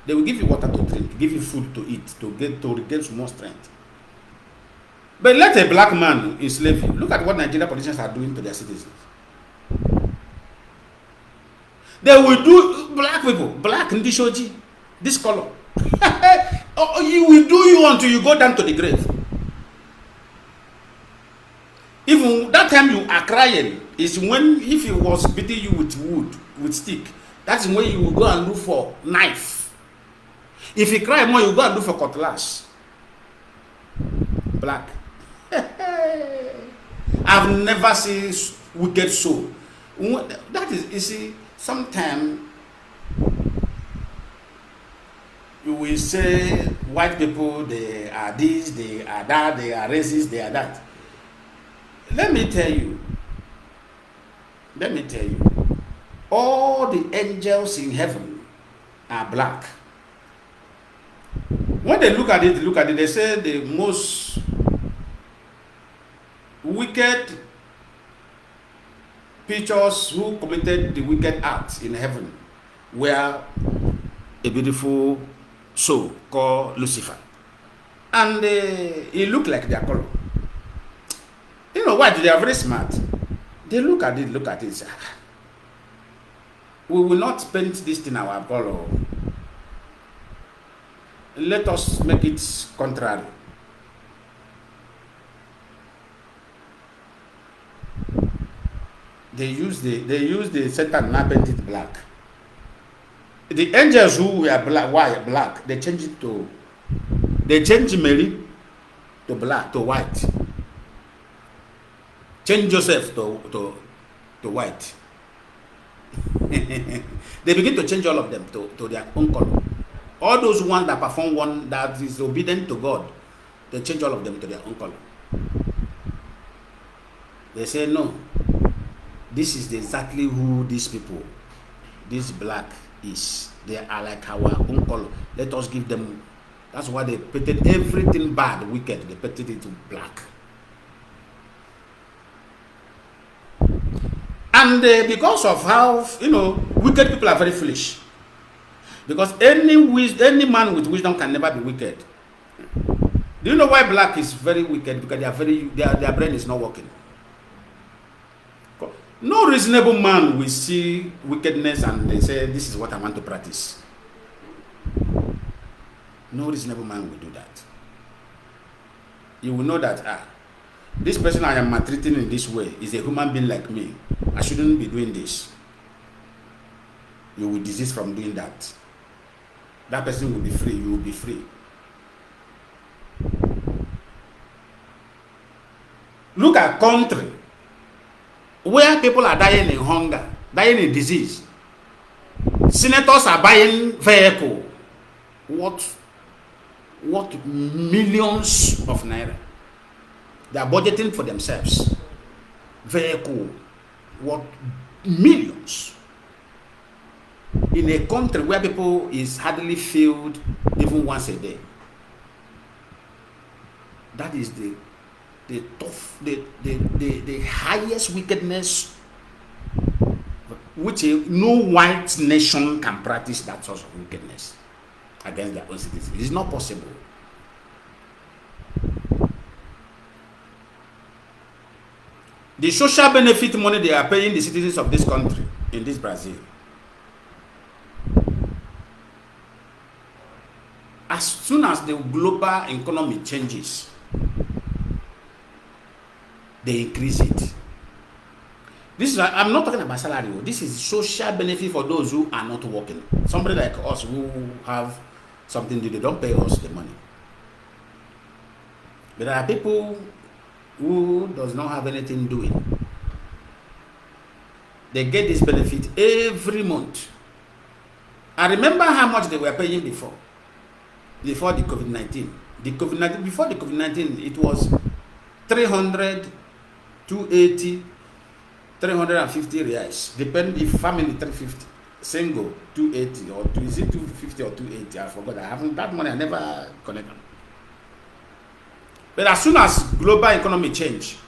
They will give you water to drink, give you food to eat, to regain some more strength. But let a black man enslave you. Look at what Nigerian politicians are doing to their citizens. They will do black people, black Ndishoji, this color. You will do you until you go down to the grave. Even that time you are crying is when, if he was beating you with wood, with stick, that's when you will go and look for knife. If you cry more, you go and look for cutlass. Black. I've never seen wicked soul. That is, you see, sometimes you will say white people, they are this, they are that, they are racist, they are that. Let me tell you, all the angels in heaven are black. When they look at it, they say the most wicked pictures who committed the wicked acts in heaven were a beautiful soul called Lucifer. And he looked like their color. You know why? They are very smart. They look at it, say, we will not paint this in our color. Let us make it contrary. They use the Satan and paint it black. The angels who were black, they change Mary to black, to white. Change Joseph to white. They begin to change all of them to their own color. All those ones that perform one that is obedient to God, they change all of them to their own color. They say, no, this is exactly who these people, this black is. They are like our own color. Let us give them. That's why they painted everything bad, wicked. They painted it to black. And because of how, wicked people are very foolish. Because any man with wisdom can never be wicked. Do you know why black is very wicked? Because their brain is not working. No reasonable man will see wickedness and they say, this is what I want to practice. No reasonable man will do that. You will know that, this person I am maltreating in this way is a human being like me. I shouldn't be doing this. You will desist from doing that. That person will be free. You will be free. Look at country people are dying in hunger, dying in disease. Senators are buying vehicle. What millions of naira? They are budgeting for themselves. Vehicle, what millions? In a country where people is hardly filled even once a day. That is the highest wickedness, which no white nation can practice that sort of wickedness against their own citizens. It is not possible. The social benefit money they are paying the citizens of this country, in this Brazil, as soon as the global economy changes, they increase it. This is, I'm not talking about salary. This is social benefit for those who are not working. Somebody like us who have something to do, they don't pay us the money. But there are people who does not have anything doing. They get this benefit every month. I remember how much they were paying before the COVID-19. Before the COVID-19, it was 300, 280, 350 reais. Depend if family 350, single 280 or is it 250 or 280? I forgot. I haven't that money. I never connected. But as soon as global economy changed,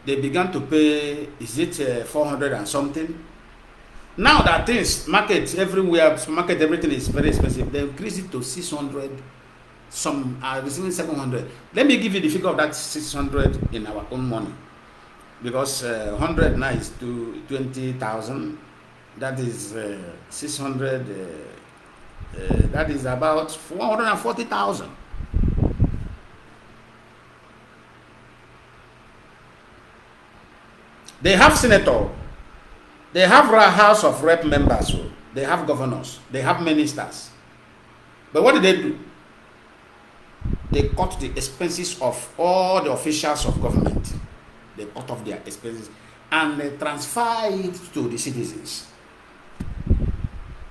they began to pay. Is it 400 and something? Now that things market everywhere, market everything is very expensive. They increase it to 600. Some are receiving 700. Let me give you the figure of that 600 in our own money, because 100 now is to 20,000. That is 600. That is about 440,000. They have senator. They have House of Rep members. They have governors. They have ministers. But what did they do? They cut the expenses of all the officials of government. They cut off their expenses and they transfer it to the citizens.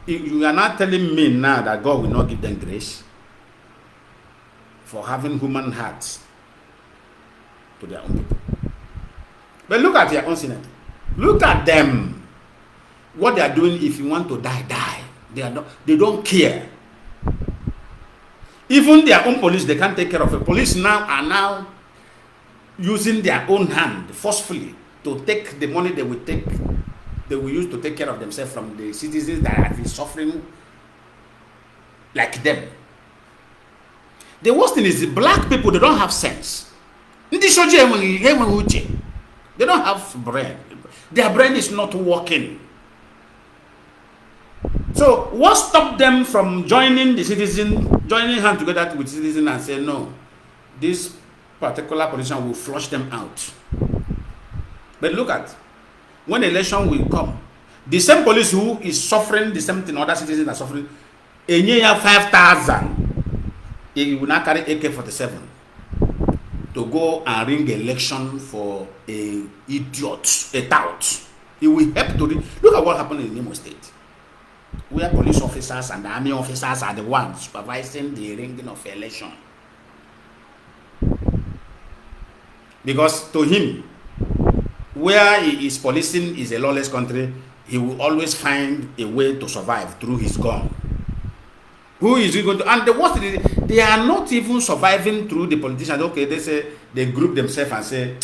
You are not telling me now that God will not give them grace for having human hearts to their own people. But look at their own senator. Look at them. What they are doing. If you want to die, die. They don't care. Even their own police, they can't take care of it. Police now are using their own hand forcefully to take the money they will use to take care of themselves from the citizens that have been suffering like them. The worst thing is the black people, they don't have sense. They don't have brain. Their brain is not working. So what stopped them from joining hands together with citizens and say, no, this particular position will flush them out. But look at, when election will come, the same police who is suffering the same thing other citizens are suffering, a year 5,000, he will not carry AK-47 to go and ring election for a idiot, a tout. It will help to look at what happened in Imo State, where police officers and army officers are the ones supervising the ringing of election. Because to him, where he is policing is a lawless country, he will always find a way to survive through his gun. Who is he going to? And the worst is, they are not even surviving through the politicians. Okay, they say, they group themselves and say,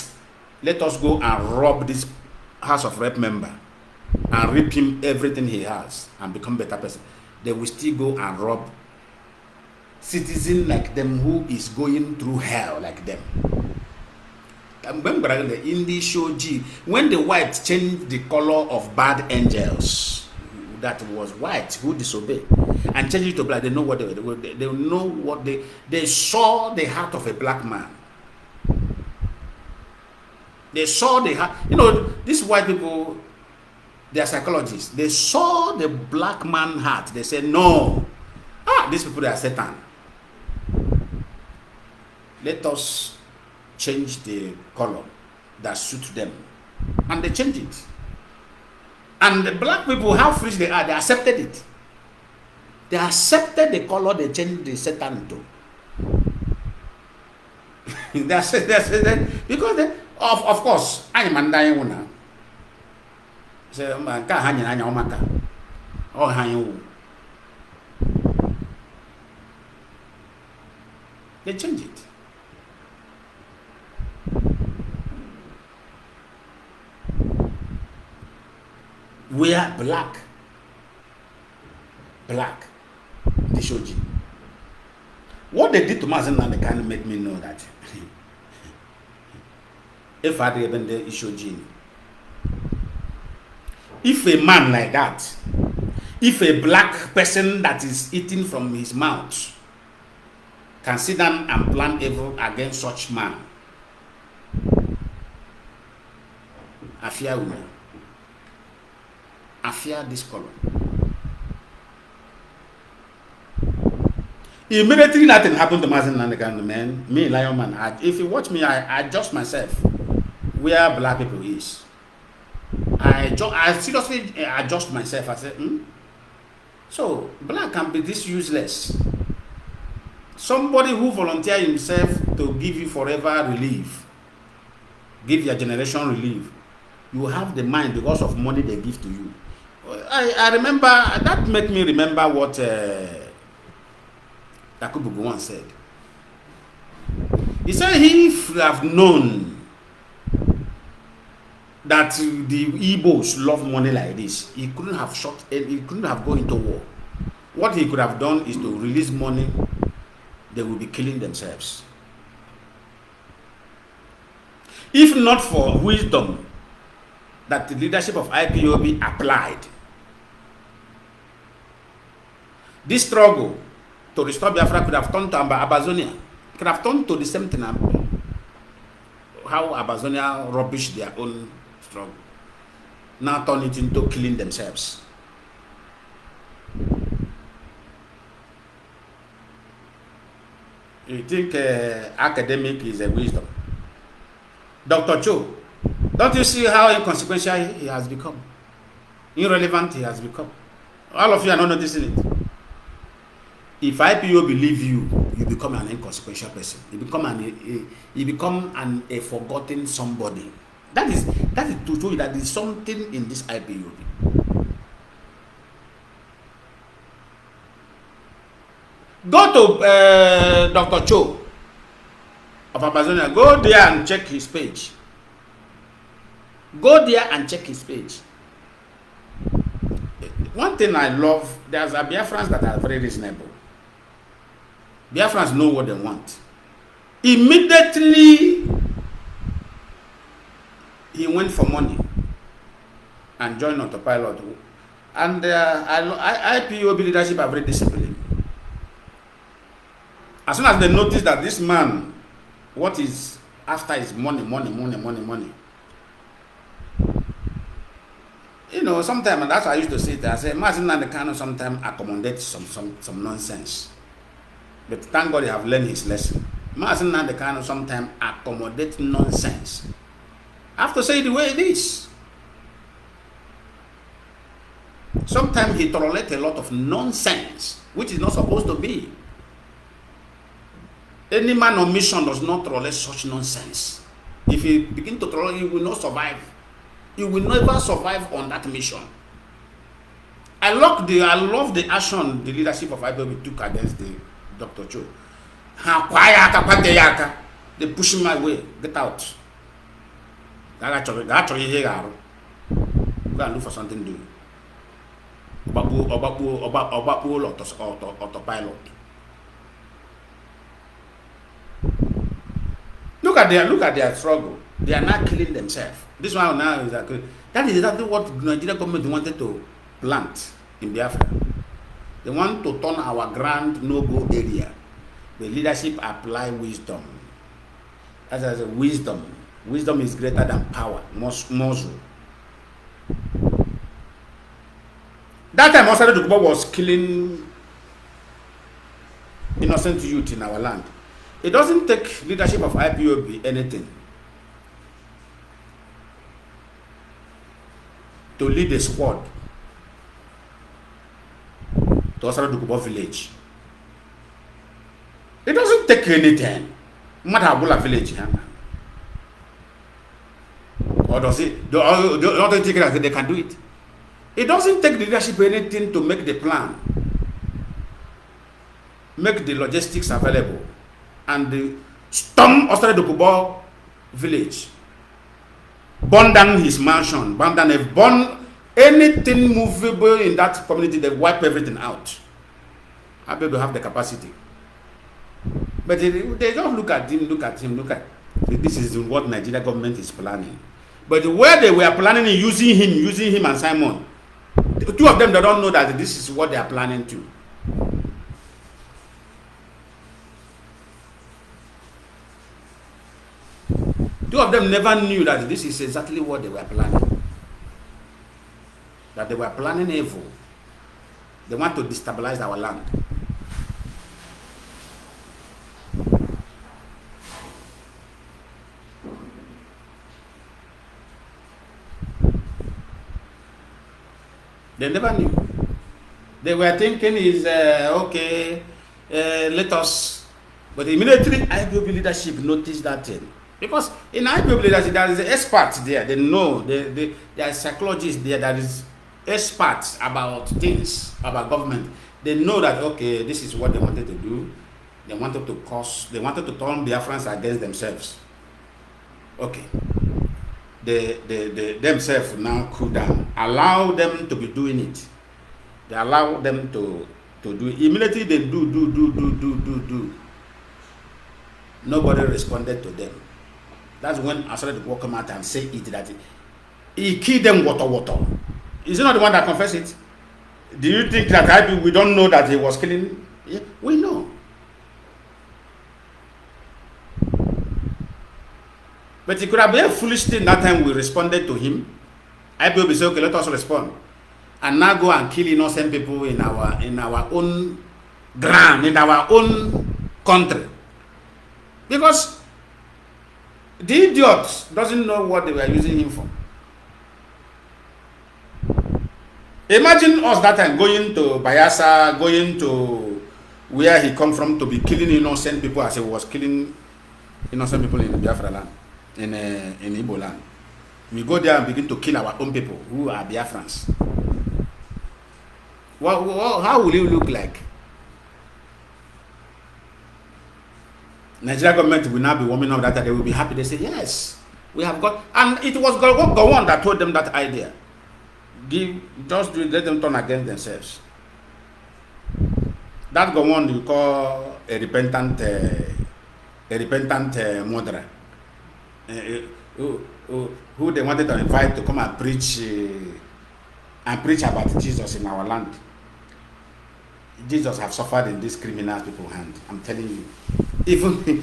let us go and rob this House of Rep member and rip him everything he has and become better person. They will still go and rob citizens like them who is going through hell like them. Remember in the show G, when the white changed the color of bad angels, that was white who disobeyed, and changed it to black, they know what they know what they saw the heart of a black man. They saw the heart. You know, these white people, they are psychologists. They saw the black man heart. They said, no, these people are Satan. Let us change the color that suit them. And they change it. And the black people, how foolish they are, they accepted it. They accepted the color they changed the Satan to. That's it. Because they, of course, I am Mandayuna. So, they change it. We are black. Black. The Shoji. What they did to Mazi Lionman kind of made me know that if I did even the Shoji. If a man like that, if a black person that is eating from his mouth can sit down and plan evil against such man, I fear women. I fear this color. Immediately nothing happened to Mazi Lionman, man. Me, Lionman, if you watch me, I adjust myself where black people is. I seriously adjust myself. I said, So, black can be this useless. Somebody who volunteer himself to give you forever relief, give your generation relief, you have the mind because of money they give to you. I remember, that made me remember what Takubugu once said. He said he have known that the Igbos love money like this, he couldn't have shot, he couldn't have gone into war. What he could have done is to release money, they will be killing themselves. If not for wisdom that the leadership of IPOB applied, this struggle to restore Biafra could have turned to Abazonia, could have turned to the same thing. How Abazonia rubbished their own struggle, now turn it into killing themselves. You think academic is a wisdom? Dr. Cho, don't you see how inconsequential he has become? Irrelevant he has become. All of you are not noticing it. If IPO believe you, you become an inconsequential person. You become a forgotten somebody. That is to show you that there is something in this IPOB. Go to Dr. Cho of Amazonia. Go there and check his page. Go there and check his page. One thing I love, there's a Biafrans that are very reasonable. Biafrans know what they want. Immediately, he went for money and joined autopilot. And IPOB leadership are very disciplined. As soon as they notice that this man, what is after is money. You know, sometimes, and that's why I used to say that, I say, Mazi Lionman Kanu sometimes accommodate some nonsense. But thank God he have learned his lesson. Mazi Lionman Kanu sometimes accommodate nonsense. I have to say the way it is. Sometimes he tolerates a lot of nonsense, which is not supposed to be. Any man on mission does not tolerate such nonsense. If he begin to tolerate, he will not survive. He will never survive on that mission. I love the action the leadership of IPOB took against the Dr. Cho. They push him away. Get out. Go and look for something to do. Autopilot. Look at their struggle. They are not killing themselves. This one now is that is exactly what Nigeria government wanted to plant in Biafra. They want to turn our grand no-go area. The leadership apply wisdom. As a wisdom. Wisdom is greater than power. Muscle. That time Osado Dukuba was killing innocent youth in our land. It doesn't take leadership of IPOB anything. to lead a squad to Osara Dokubo village. It doesn't take anything. Madhabula village. Huh? Or does it? Don't they think that they can do it? It doesn't take the leadership anything to make the plan, make the logistics available, and storm Osara Dokubo village, burn down his mansion, burn anything movable in that community. They wipe everything out. I bet they have the capacity. But they just look at him. This is what Nigeria government is planning. But where they were planning using him and Simon, the two of them, they don't know that this is what they are planning to. Two of them never knew that this is exactly what they were planning. That they were planning evil. They want to destabilize our land. They never knew. They were thinking is okay, let us. But immediately IPOB leadership noticed that thing. Because in IPOB leadership there is experts there. They know, there are psychologists there that is experts about things, about government. They know that okay, this is what they wanted to do. They wanted to turn Biafrans against themselves. Okay. They themselves now cool down. Allow them to be doing it. They allow them to do it. Immediately they do. Nobody responded to them. That's when I started to come out and say it that he killed them water. Is he not the one that confessed it? Do you think that we don't know that he was killing? Yeah, we know. But it could have been a foolish thing that time we responded to him. IPOB said, okay, let us respond. And now go and kill innocent people in our own ground, in our own country. Because the idiot doesn't know what they were using him for. Imagine us that time going to Bayelsa, going to where he come from to be killing innocent people as he was killing innocent people in Biafra land. In Igbo land. We go there and begin to kill our own people who are Biafrans. How will you look like? Nigeria government will now be warming up that they will be happy. They say, yes, we have got, and it was Gowon that told them that idea. Let them turn against themselves. That Gowon you call a repentant murderer. Who they wanted to invite to come and preach about Jesus in our land. Jesus have suffered in these criminal people's hand. I'm telling you. Even the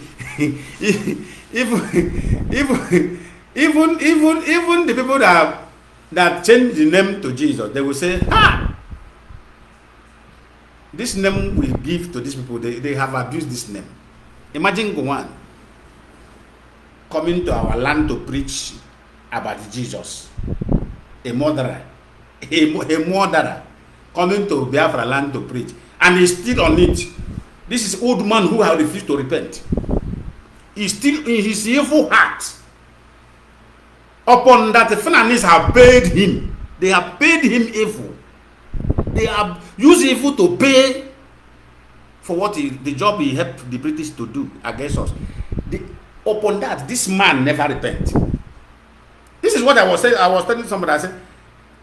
people that change the name to Jesus, they will say, this name we give to these people, they have abused this name. Imagine Gowon coming to our land to preach about Jesus, a murderer coming to Biafra land to preach, and he's still on it. This is old man who has refused to repent. He's still in his evil heart. Upon that, the Fulanis have paid him. They have paid him evil. They have used evil to pay for what the job he helped the British to do against us. Upon that, this man never repent. This is what I was saying. I was telling somebody, I said,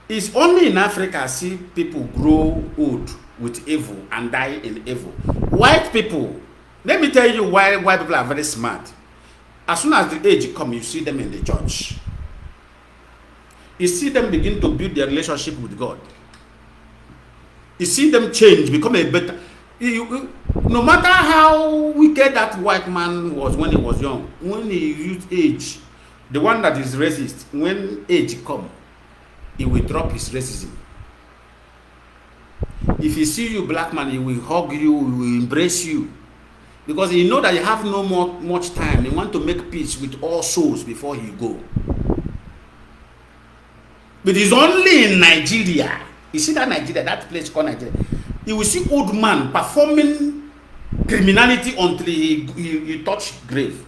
it's only in Africa I see people grow old with evil and die in evil. White people, let me tell you why white people are very smart. As soon as the age comes, you see them in the church. You see them begin to build their relationship with God. You see them change, become a better. No matter how wicked that white man was when he was young, when he used age, the one that is racist, when age comes, he will drop his racism. If he see you black man, he will hug you, he will embrace you. Because he know that you have no much time. He want to make peace with all souls before he go. But it's only in Nigeria. You see that Nigeria, that place called Nigeria. You will see old man performing criminality until he touch grave.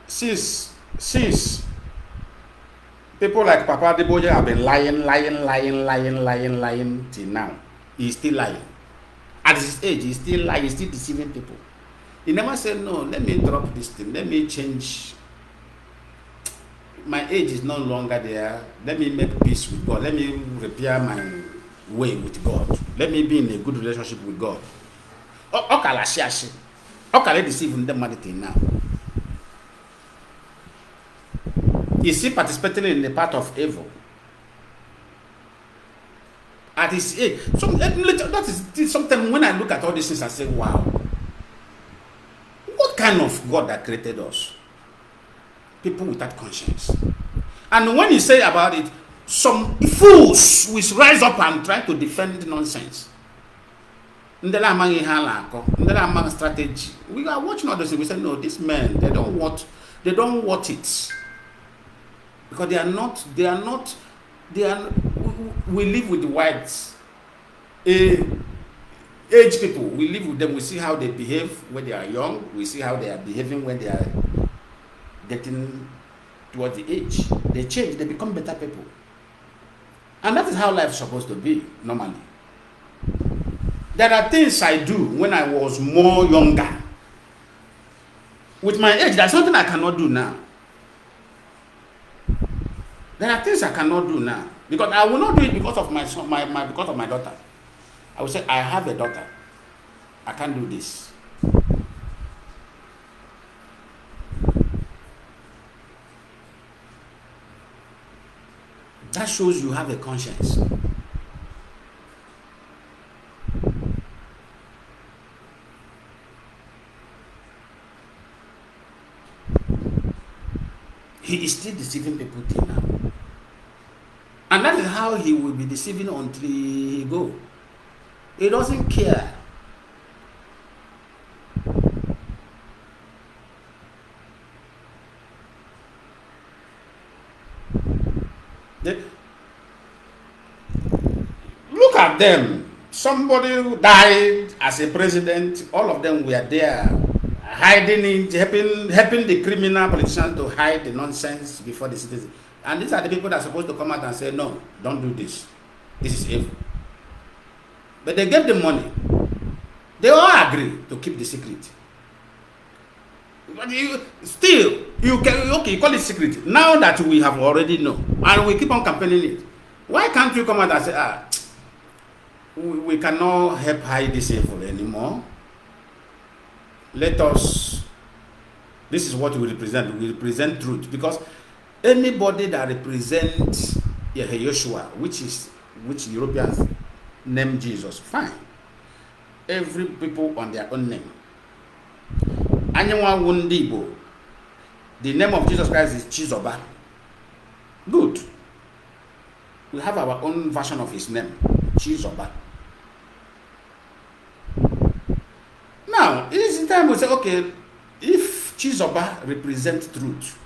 Since people like Papa Deboje have been lying till now, he's still lying. At his age, he's still lying, he's still deceiving people. He never said, no, let me drop this thing, let me change. My age is no longer there. Let me make peace with God. Let me repair my way with God. Let me be in a good relationship with God. How can I deceive them now? Is he participating in the part of evil? At his age. That is sometimes when I look at all these things, I say, wow. What kind of God that created us? People without conscience. And when you say about it, some fools will rise up and try to defend nonsense. Strategy. We are watching all those things. We say, no, these men, they don't want it. Because we live with the whites. Age people, we live with them. We see how they behave when they are young. We see how they are behaving when they are getting towards the age. They change, they become better people. And that is how life is supposed to be, normally. There are things I do when I was more younger. With my age, there's something I cannot do now. There are things I cannot do now. Because I will not do it because of my son, because of my daughter. I will say, I have a daughter. I can't do this. That shows you have a conscience. He is still deceiving people till now. And that is how he will be deceiving until he go. He doesn't care. Look at them. Somebody who died as a president, all of them were there, hiding it, helping the criminal politicians to hide the nonsense before the citizens. And these are the people that are supposed to come out and say, no, don't do this. This is evil. But they gave them money. They all agree to keep the secret. But you call it secret. Now that we have already known, and we keep on campaigning it, why can't you come out and say, we cannot help hide this evil anymore? Let us, this is what we represent. We represent truth. Because anybody that represents Yeshua, which Europeans name Jesus, fine. Every people on their own name. Anyanwa Wundibo. The name of Jesus Christ is Chizoba. Good. We have our own version of his name, Chizoba. Now, it is the time we say, okay, if Chizoba represents truth,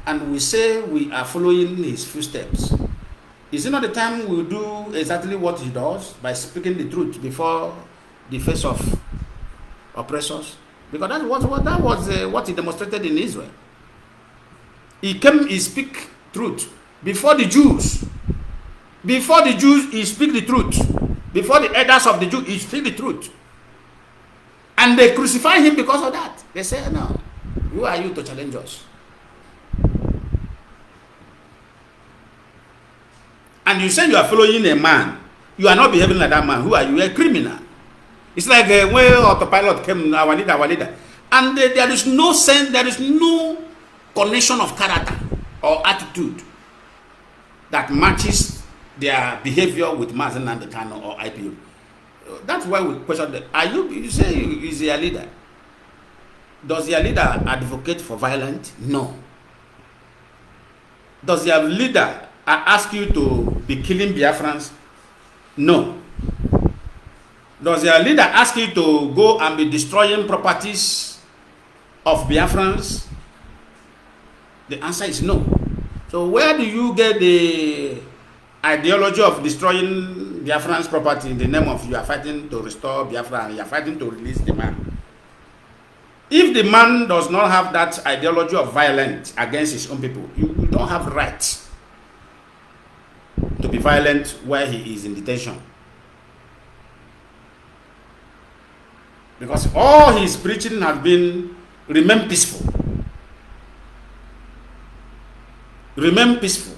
and we say we are following his footsteps, is it not the time we do exactly what he does by speaking the truth before the face of oppressors? Because that was what he demonstrated in Israel. He came, he speak truth before the Jews. Before the Jews, he speak the truth. Before the elders of the Jews, he speak the truth. And they crucify him because of that. They say, no, who are you to challenge us? And you say you are following a man. You are not behaving like that man. Who are you? A criminal. It's like when autopilot came, our leader. And there is no sense, there is no connection of character or attitude that matches their behavior with Mazi Lionman Lioni or Ipob. That's why we question them. You say is your leader? Does your leader advocate for violence? No. Does your leader ask you to be killing Biafrans? No. Does your leader ask you to go and be destroying properties of Biafrans? The answer is no. So where do you get the ideology of destroying Biafran's property in the name of you are fighting to restore Biafra and you are fighting to release the man? If the man does not have that ideology of violence against his own people, you don't have right to be violent where he is in detention. Because all his preaching has been remain peaceful. Remain peaceful.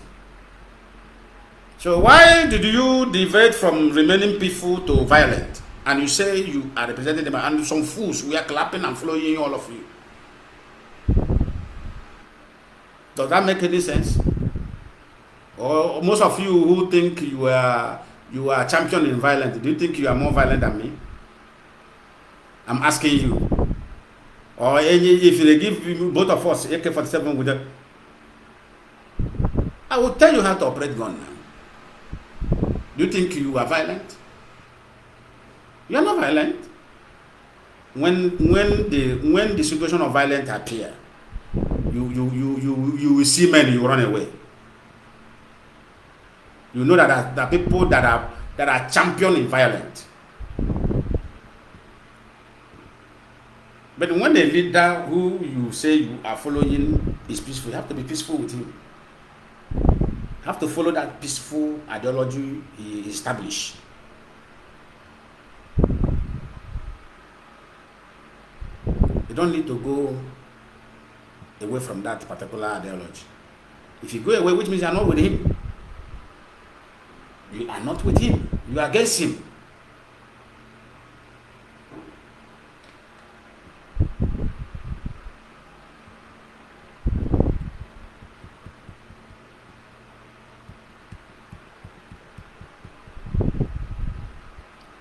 So why did you deviate from remaining peaceful to violent? And you say you are representing them, and some fools we are clapping and following all of you. Does that make any sense? Or most of you who think you are champion in violence, do you think you are more violent than me? I'm asking you. Or if they give both of us AK-47 with them, I will tell you how to operate gun now. Do you think you are violent? You are not violent. When the situation of violence appear, you will see men, you run away. You know that there are people that are champion in violence. But when the leader who you say you are following is peaceful, you have to be peaceful with him. You have to follow that peaceful ideology he established. You don't need to go away from that particular ideology. If you go away, which means you are not with him. You are not with him. You are against him.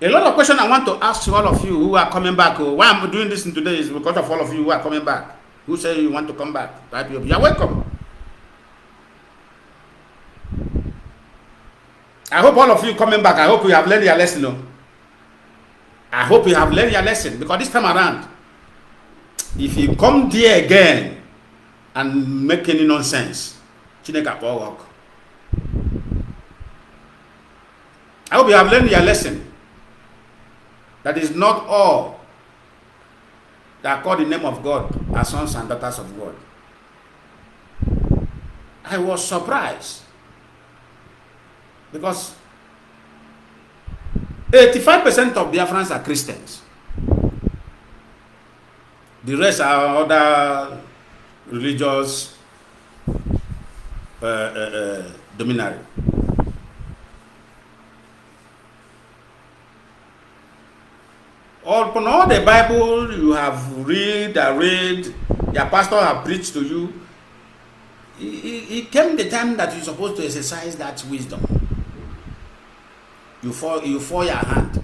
A lot of questions I want to ask to all of you who are coming back. Why I'm doing this today is because of all of you who are coming back. Who say you want to come back? You are welcome. I hope all of you coming back, I hope you have learned your lesson. No? I hope you have learned your lesson, because this time around, if you come there again and make any nonsense, Chineka will work. I hope you have learned your lesson. That is not all that call the name of God are sons and daughters of God. I was surprised because 85% of Biafrans are Christians. The rest are other religious dominary. Upon all the Bible you have read, your pastor have preached to you, it came the time that you're supposed to exercise that wisdom. You fall your hand.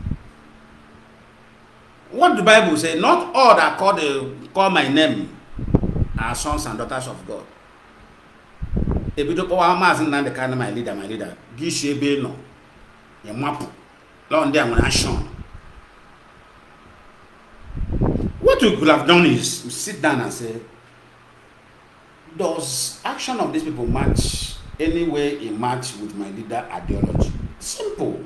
What the Bible say? Not all that call my name are sons and daughters of God. If you don't Mazi Lionman Lioni, my leader. Gishebe no, your map. Long there when I shown. What we could have done is sit down and say, does action of these people match any way it match with my leader ideology? Simple.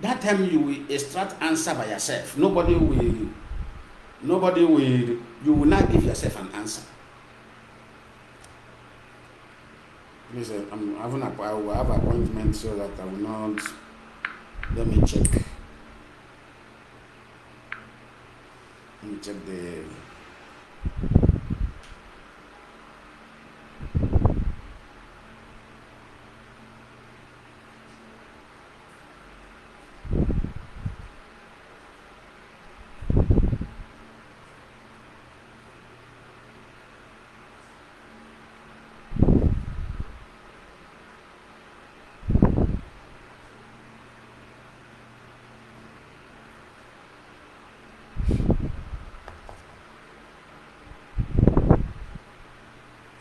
That time you will extract answer by yourself. Nobody will, you will not give yourself an answer. Listen, I will have an appointment so that I will not, let me check. Let me check the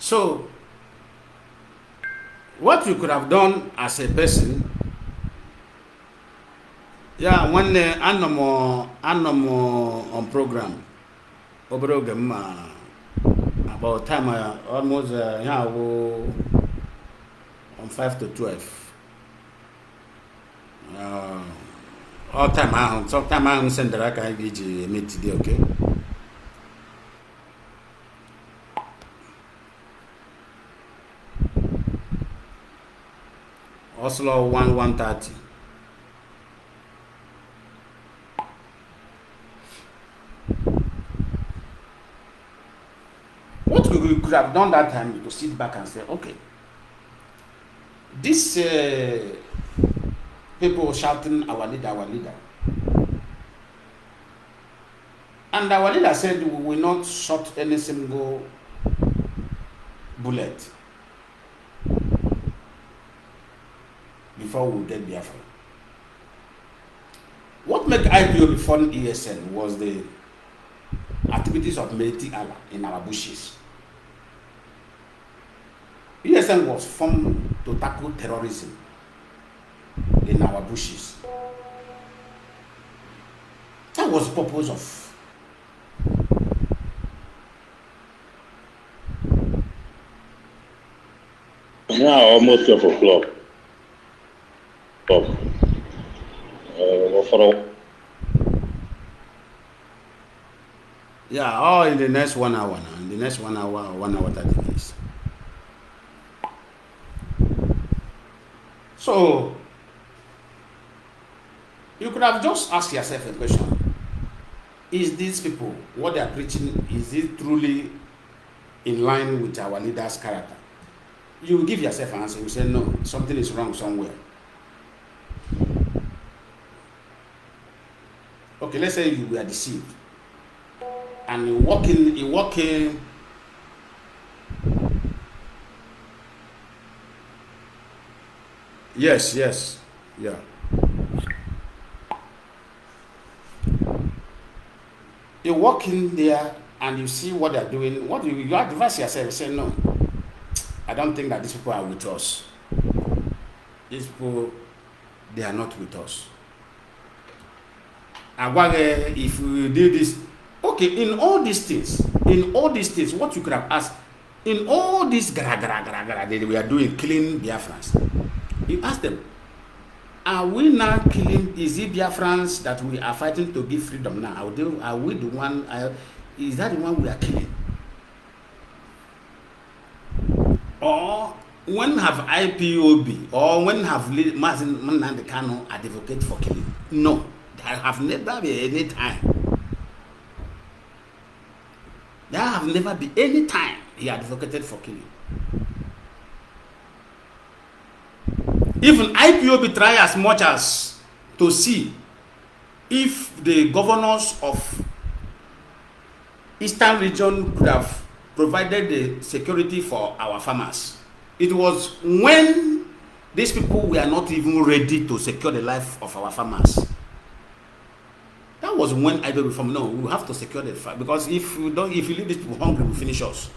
So, what you could have done as a person, yeah, when I'm on program, about time almost yeah, on 5 to 12. All time I sometime I send that I can meet today, okay? Oslo 1:30. What we could have done that time to sit back and say, okay, this people shouting our leader, our leader. And our leader said we will not shot any single bullet before we get Biafra. What made IPOB fund ESN was the activities of military Allah in our bushes. ESN was formed to tackle terrorism in our bushes. That was the purpose of. Now almost 12 o'clock. Yeah, all in the next 1 hour now. In the next 1 hour, 1 hour 30 minutes. So you could have just asked yourself a question. Is these people, what they are preaching, is it truly in line with our leader's character? You give yourself an answer. You say, no, something is wrong somewhere. Okay, let's say you were deceived. And you walk in. Yes, yeah. You walk in there and you see what they're doing. What do you advise yourself? You say, no, I don't think that these people are with us. These people, they are not with us. And if we do this, okay, in all these things, what you could have asked, in all this that we are doing, killing Biafrans, you ask them, are we now killing, is it Biafrans that we are fighting to give freedom now? Are we the one, is that the one we are killing? Or when have IPOB, or when have Mazi Lionman Kanu advocate for killing? No, there have never been any time. There have never been any time he advocated for killing. Even IPOB try as much as to see if the governors of Eastern region could have provided the security for our farmers. It was when these people were not even ready to secure the life of our farmers. That was when IPOB from no, we have to secure the farm, because if you leave these people hungry, we finish us.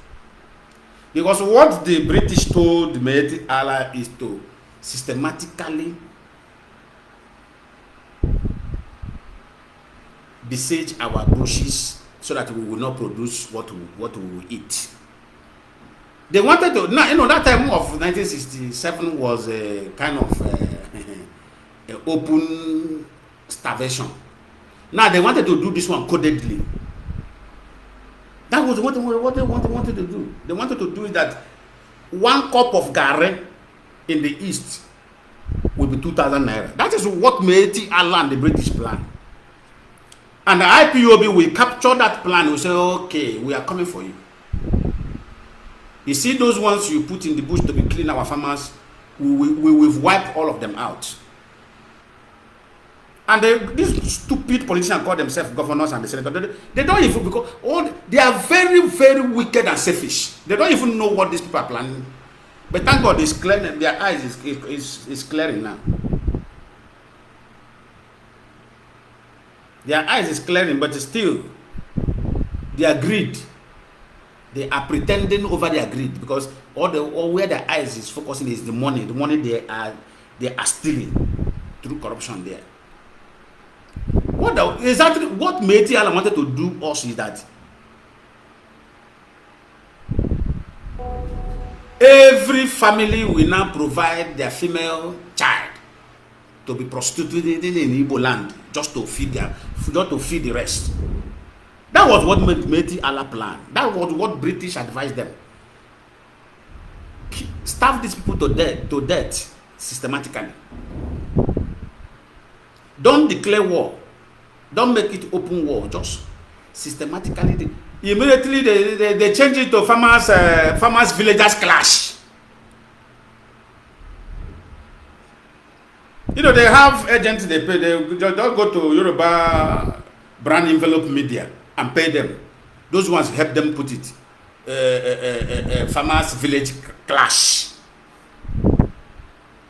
Because what the British told the military ally is to systematically besiege our bushes so that we will not produce what we will eat. They wanted to, now, that time of 1967 was a kind of an open starvation. Now they wanted to do this one codedly. That was what they wanted to do. They wanted to do it that 1 cup of garri in the east will be 2,000 naira. That is what made Allah and the British plan. And the IPOB will capture that plan. We say, okay, we are coming for you. You see those ones you put in the bush to be killing our farmers, we will wipe all of them out. And these stupid politicians call themselves governors and the senators. They don't even, because they are very, very wicked and selfish. They don't even know what these people are planning. But thank God it's clear, their eyes is clearing now. Their eyes is clearing, but still, their greed, they are pretending over their greed, because all where their eyes is focusing is the money. The money they are stealing through corruption there. Exactly what Mazi Lionman wanted to do us is that Every family will now provide their female child to be prostituted in Igbo land just to feed the rest. That was what made Allah plan. That was what British advised them. Starve these people to death systematically. Don't declare war. Don't make it open war. Just systematically. Immediately they change it to farmers villagers clash. You know, they have agents they pay. They just go to Yoruba brand envelope media and pay them. Those ones help them put it. Farmers village clash.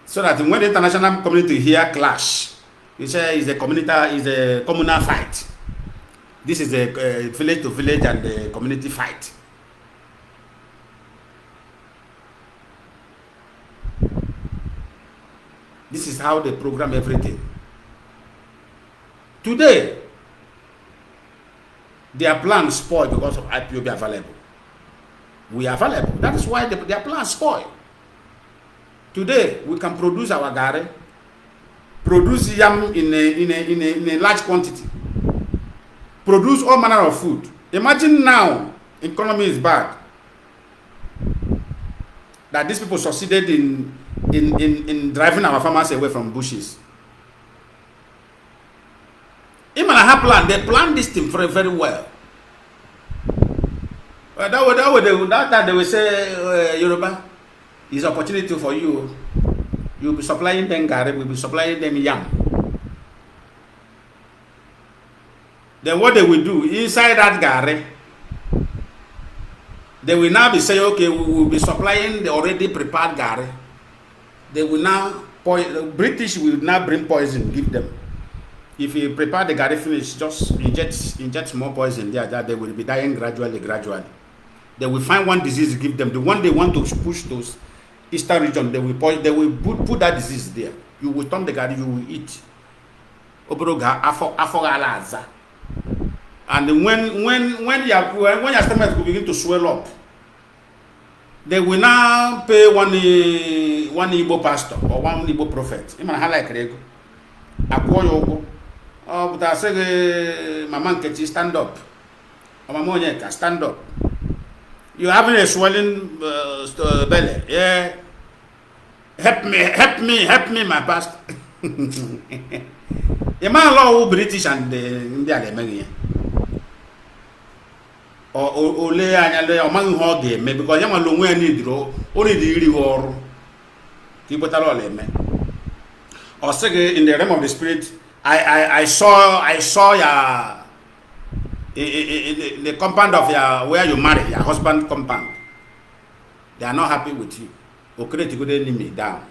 So that when the international community hear clash, you say is a communal fight. This is a village to village and a community fight. This is how they program everything. Today, their plans spoil because of Ipob available. We are available. That is why their plans spoil. Today, we can produce our gari, produce yam in a large quantity, produce all manner of food. Imagine now, economy is bad, that these people succeeded in driving our farmers away from bushes. Even a plan, they planned this thing very, very well. That time they will say, Yoruba, is opportunity for you. You'll be supplying them gari, we'll be supplying them yam. Then what they will do inside that gari, they will now be saying, okay, we will be supplying the already prepared gari. They will now British will now bring poison, give them. If you prepare the gari finish, just inject more poison there, that they will be dying gradually. They will find one disease, give them the one they want to push those eastern region. They will put that disease there. You will turn the gari, you will eat. And when your stomach will begin to swell up, they will now pay one Igbo pastor or one Igbo prophet. Oh, but I say, Mama Nkechi, stand up. Or Mama Onyeka, stand up. You're having a swelling belly. Yeah. Help me, my pastor. A man law British and India American. Or lay among hog game, because I'm a long way need only the war. Keep it all, man. Or say in the realm of the spirit, I saw your the compound of your where you marry, your husband compound. They are not happy with you. Or create a good enemy down.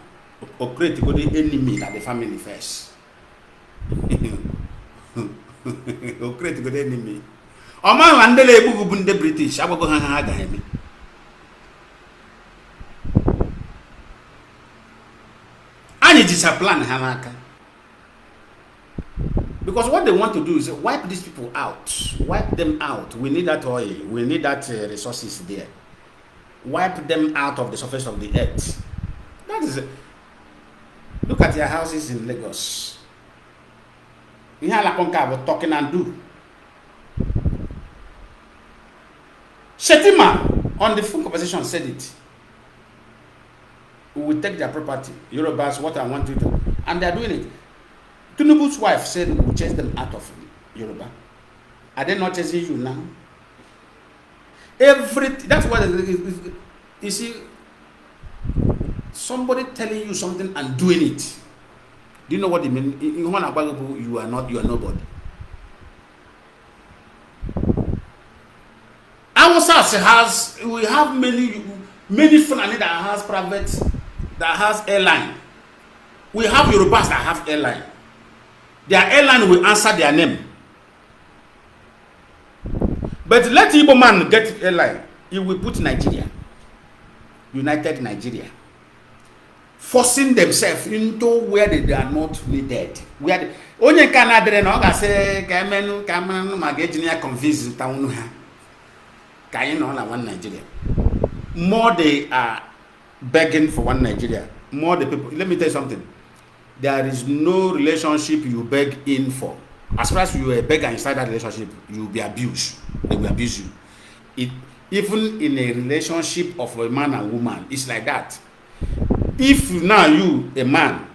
Or create a good enemy that the family first. Or create a good enemy. Or man landele bugu the British. I will go hang him. And it is a plan, Hanaka. Because what they want to do is wipe these people out. Wipe them out. We need that oil. We need that resources there. Wipe them out of the surface of the earth. That is it. Look at your houses in Lagos. Ihalakonka was talking and do. Shetima on the phone conversation said it. We will take their property. Yorubas, what I want you to do. And they are doing it. Tinubu's wife said we will chase them out of Yoruba. Are they not chasing you now? That's what you see. Somebody telling you something and doing it. Do you know what it means? You are nobody. Our house we have many Fulani that has private, that has airline. We have Yorubas that have airline. Their airline will answer their name. But let Igbo man get airline. He will put Nigeria, United Nigeria, forcing themselves into where they are not needed. Where they, only Canada no ga say kamenu magejina convince town ha. Kayin no la one Nigeria. More they are begging for one Nigeria. More the people. Let me tell you something. There is no relationship you beg in for. As far as you are a beggar inside that relationship, you will be abused. They will abuse you. Even in a relationship of a man and woman, it's like that. If now you, a man,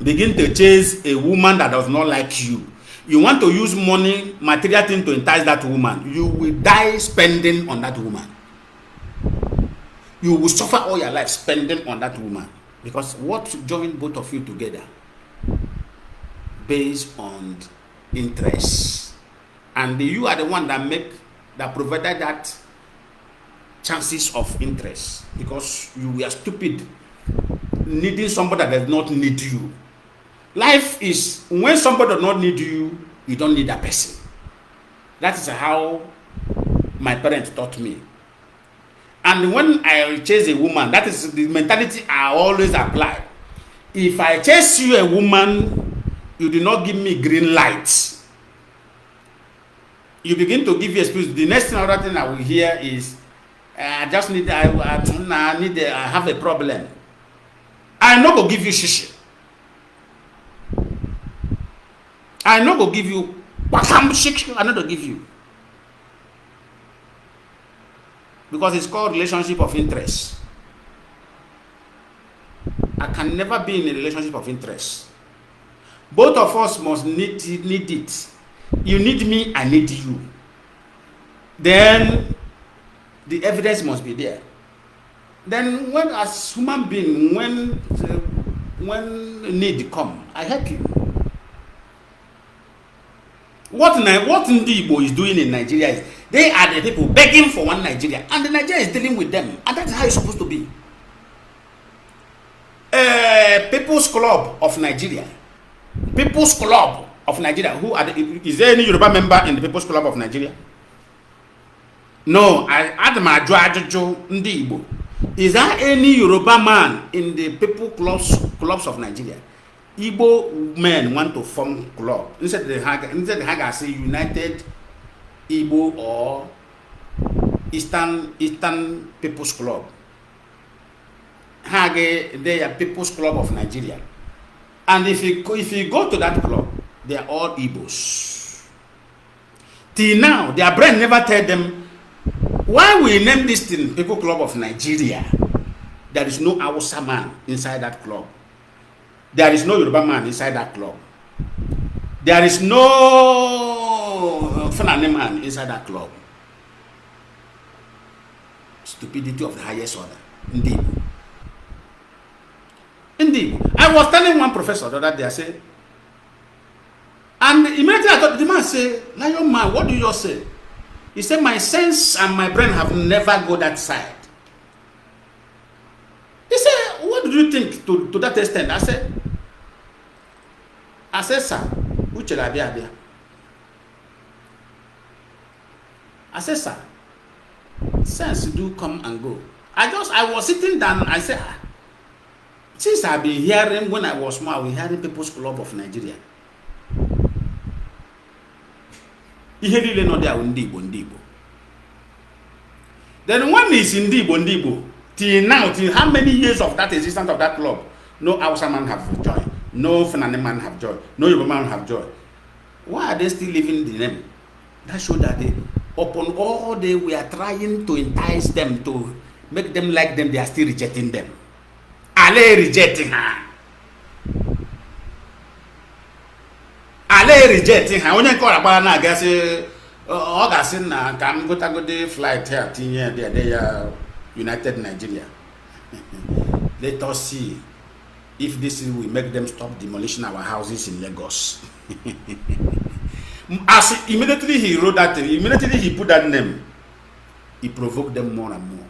begin to chase a woman that does not like you, you want to use money, material thing to entice that woman, you will die spending on that woman. You will suffer all your life spending on that woman. Because what joined both of you together? Based on interest. And you are the one that provided that chances of interest. Because you were stupid needing somebody that does not need you. Life is, when somebody does not need you, you don't need that person. That is how my parents taught me. And when I chase a woman, that is the mentality I always apply. If I chase you, a woman, you do not give me green light. You begin to give your excuse. The next other thing I will hear is, I have a problem. I no go give you shishi. I no go give you bakam shishi. I no go give you. Because it's called relationship of interest. I can never be in a relationship of interest. Both of us must need it. You need me, I need you. Then the evidence must be there. Then when, as human being, when need come, I help you. What Nnamdi Igbo is doing in Nigeria is, they are the people begging for one Nigeria, and the Nigeria is dealing with them, and that's how it's supposed to be. People's Club of Nigeria. People's Club of Nigeria. Who are is there any Yoruba member in the People's Club of Nigeria? No, Nnamdi Igbo. Is there any Yoruba man in the People clubs of Nigeria? Igbo men want to form club. Instead the Haga say United Igbo or Eastern People's Club. Hage, they are People's Club of Nigeria. And if you go to that club, they are all Igbos. Till now, their brain never tell them why we name this thing People Club of Nigeria. There is no Hausa man inside that club. There is no Yoruba man inside that club. There is no Fulani man inside that club. Stupidity of the highest order. Indeed. I was telling one professor the other day, I said, and immediately I thought, the man say, Lion man, what do you just say? He said, my sense and my brain have never go that side. He said, what do you think to that extent? I said, sir, which will I be there? I said, sir, sense do come and go. I was sitting down, I said, since I've been hearing, when I was small, I was hearing People's Club of Nigeria. He really know they are Ndibo. Then when it's Ndibo, till now, till how many years of that existence of that club, no Hausa man have joined, no Fulani man have joined, no Yoruba man have joined. Why are they still living the name? That shows that they, upon all they were trying to entice them, to make them like them, they are still rejecting them. Are they rejecting her? Are they rejecting her? When you call about now, I guess, August in come go to the flight here, they are United Nigeria. Let us see if this will make them stop demolishing our houses in Lagos. As immediately he wrote that, immediately he put that name, he provoked them more and more.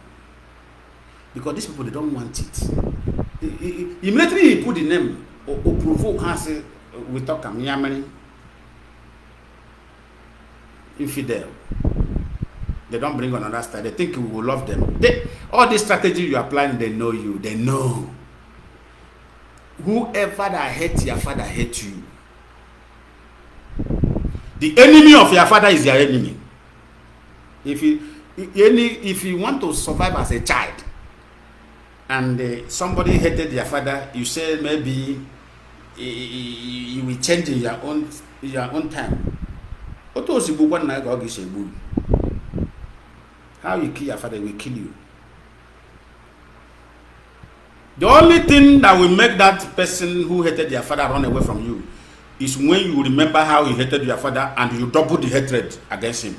Because these people, they don't want it. Immediately he put the name, or provoke her, say, we talk Yamani, infidel. They don't bring on another style. They think we will love them. All this strategy you are applying, they know you. They know. Whoever that hates your father hates you. The enemy of your father is your enemy. If you want to survive as a child, and somebody hated their father, you say maybe you will change in your own time. How you kill your father will kill you. The only thing that will make that person who hated their father run away from you is when you remember how he hated your father and you double the hatred against him.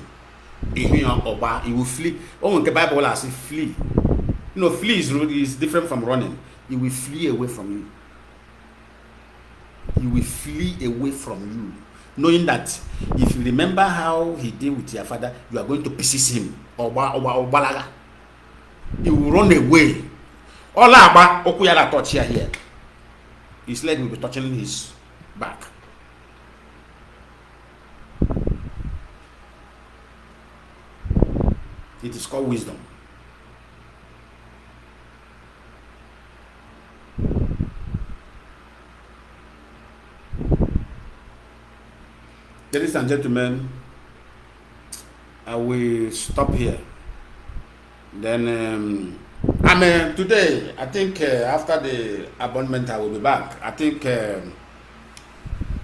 He will flee. Oh, the Bible has said flee. You know, flee is different from running. He will flee away from you. He will flee away from you, knowing that if you remember how he did with your father, you are going to pieces him. He will run away. All about Okuyala touch here. His leg will be touching his back. It is called wisdom. Ladies and gentlemen, I will stop here. Then today, I think after the abandonment, I will be back. I think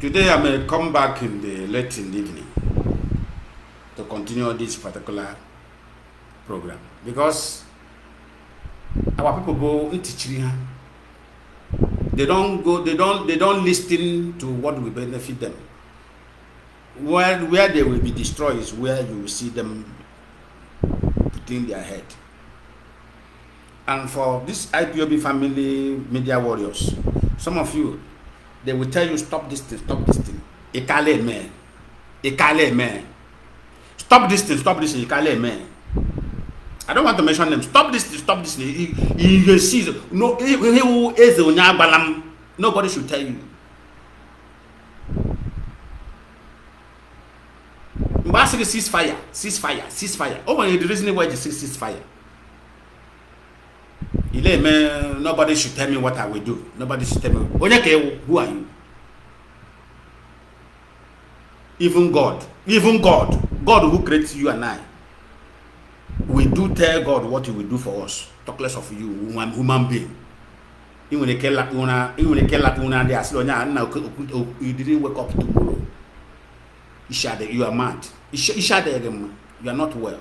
today I may come back in the late in the evening to continue this particular program, because our people go into China. They don't listen to what will benefit them. Where they will be destroyed is where you will see them putting their head. And for this IPOB family media warriors, some of you, they will tell you, stop this thing, stop this thing. Ikale man. Stop this thing, Ikale man. I don't want to mention them. Stop this thing, stop this thing. He sees, no, nobody should tell you. Ceasefire. Oh, the reason why they say ceasefire. Nobody should tell me what I will do. Nobody should tell me. Who are you? Even God who creates you and I, we do tell God what He will do for us. Talk less of you, human being. You didn't wake up tomorrow. You are mad. You are not well.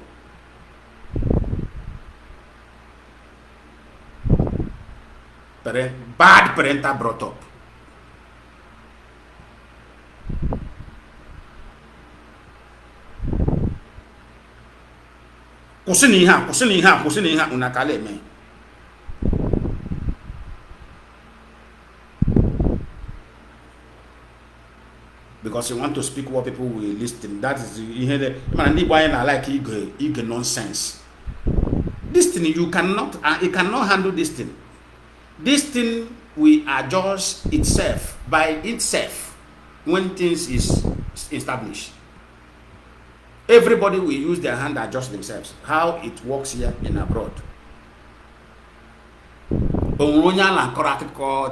Bad parental brought up. Kusiniha unakale me. Because you want to speak what people will listen. That is like ego nonsense. This thing you cannot handle this thing. This thing will adjust itself by itself when things is established. Everybody will use their hand to adjust themselves. How it works here in abroad.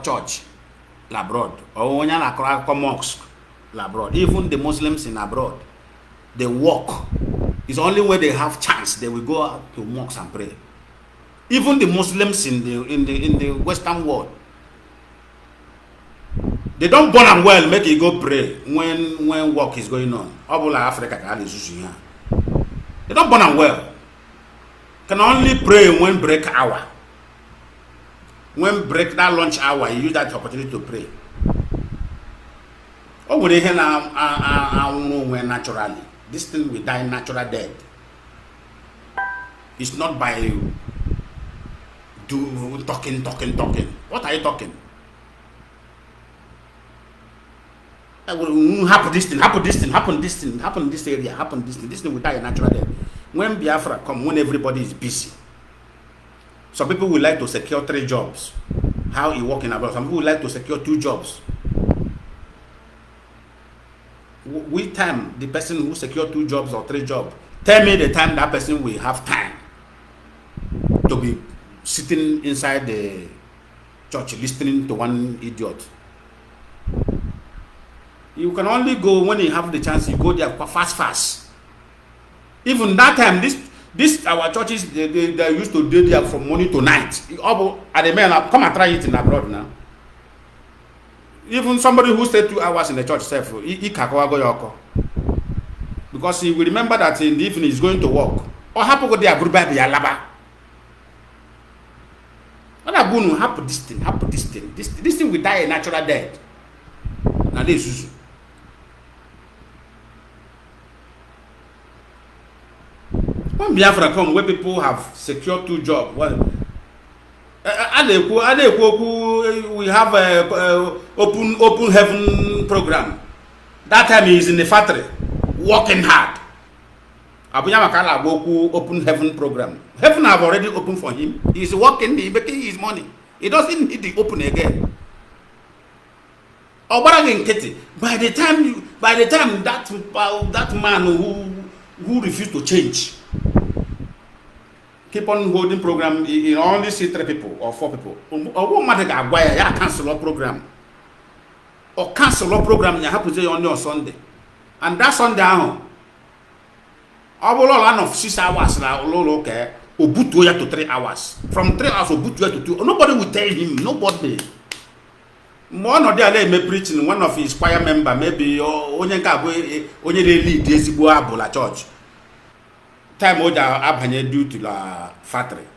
Church abroad. Mosque abroad. Even the Muslims in abroad, they walk. It's only when they have chance they will go out to mosques and pray. Even the Muslims in the Western world, they don't born and well make you go pray when work is going on. Africa, they don't born and well. Can only pray when break hour. When break that lunch hour, you use that opportunity to pray. Oh, they naturally. This thing will die natural dead. It's not by talking. What are you talking? Happen this thing, happen this area, happen this thing. This thing will die natural death. When Biafra come, when everybody is busy. Some people would like to secure 3 jobs. How it work in abroad. Some people would like to secure 2 jobs. With time, the person who secure 2 jobs or 3 jobs, tell me the time that person will have time to be sitting inside the church listening to one idiot. You can only go when you have the chance. You go there fast. Even that time, This our churches they used to do there from morning to night. And the men come and try it in abroad now. Even somebody who stayed 2 hours in the church self, because he will remember that in the evening he's going to work. Or happen go there group by Yalaba. What are going to happen this thing? This thing will die a natural death. Now this is when Biafra come where people have secured 2 jobs. Well, we have a open heaven program. That time he is in the factory working hard. Abuyamakala open heaven program. Heaven have already opened for him. He is working, he making his money. He doesn't need to open again. By the time that man who refused to change keep on holding program, you only see 3 people or 4 people. Or what matter that cancel a program. Or cancel a program you have to say only on Sunday. And that Sunday I will all of 6 hours now, okay. Obutuya to 3 hours. From 3 hours Obutuya to 2. Nobody will tell him, nobody. One of them may preach in one of his choir member, maybe only lead the church. Time Oja Abhanye due to the factory,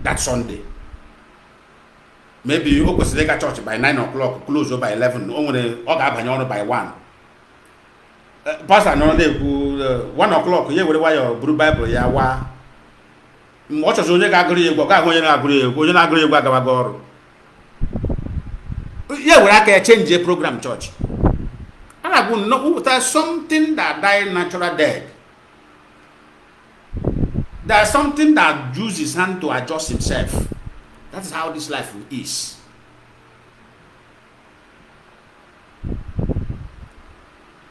that Sunday. Maybe you go to the church by 9 o'clock, close by 11, only Abhanye by 1. Pastor, no, they 1 o'clock, you will wear your blue Bible, ya wa. Much as you agree, you agree. Yeah, we can change the program, church. And I will know there's something that died natural death. There's something that uses his hand to adjust himself. That's how this life is.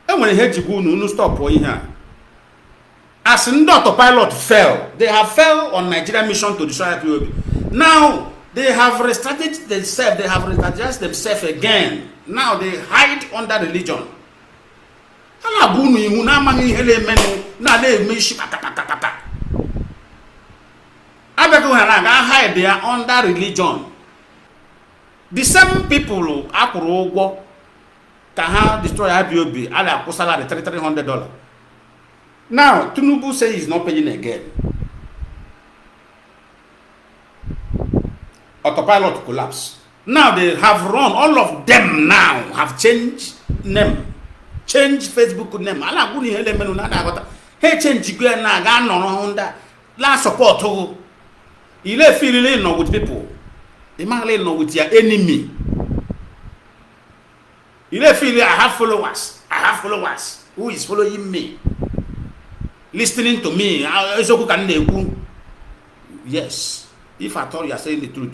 And when he had to go, no stop here. As not a pilot fell, they have fell on Nigerian mission to destroy Ipob. Now they have restarted themselves. They have restarted themselves again. Now they hide under religion. Hide there under religion. The same people can destroy Ipob and a salary $300. Now Tinubu says he's not paying again. Autopilot collapse. Now they have run, all of them now have changed name, changed Facebook name. Hey, change na last support. You let feel no with people. You might no with your enemy. You let feel I have followers. Who is following me? Listening to me. Yes. If at all you are saying the truth,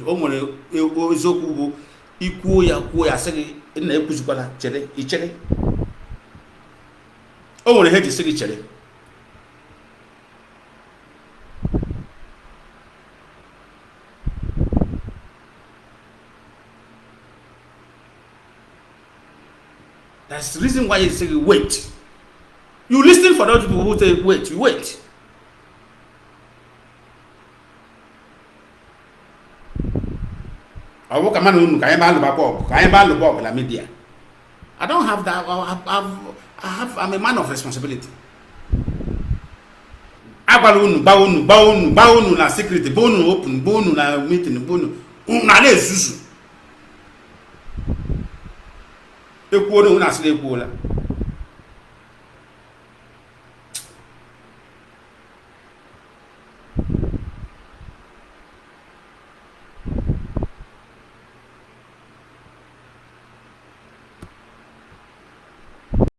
that's the reason why you say wait. You listen for those people who say wait, you wait. I'm a I don't have that. I'm a man of responsibility. Baunu na secret, bonu open, bonu na meeting, bonu na lezuzu. Ekuo na sile ekuo la.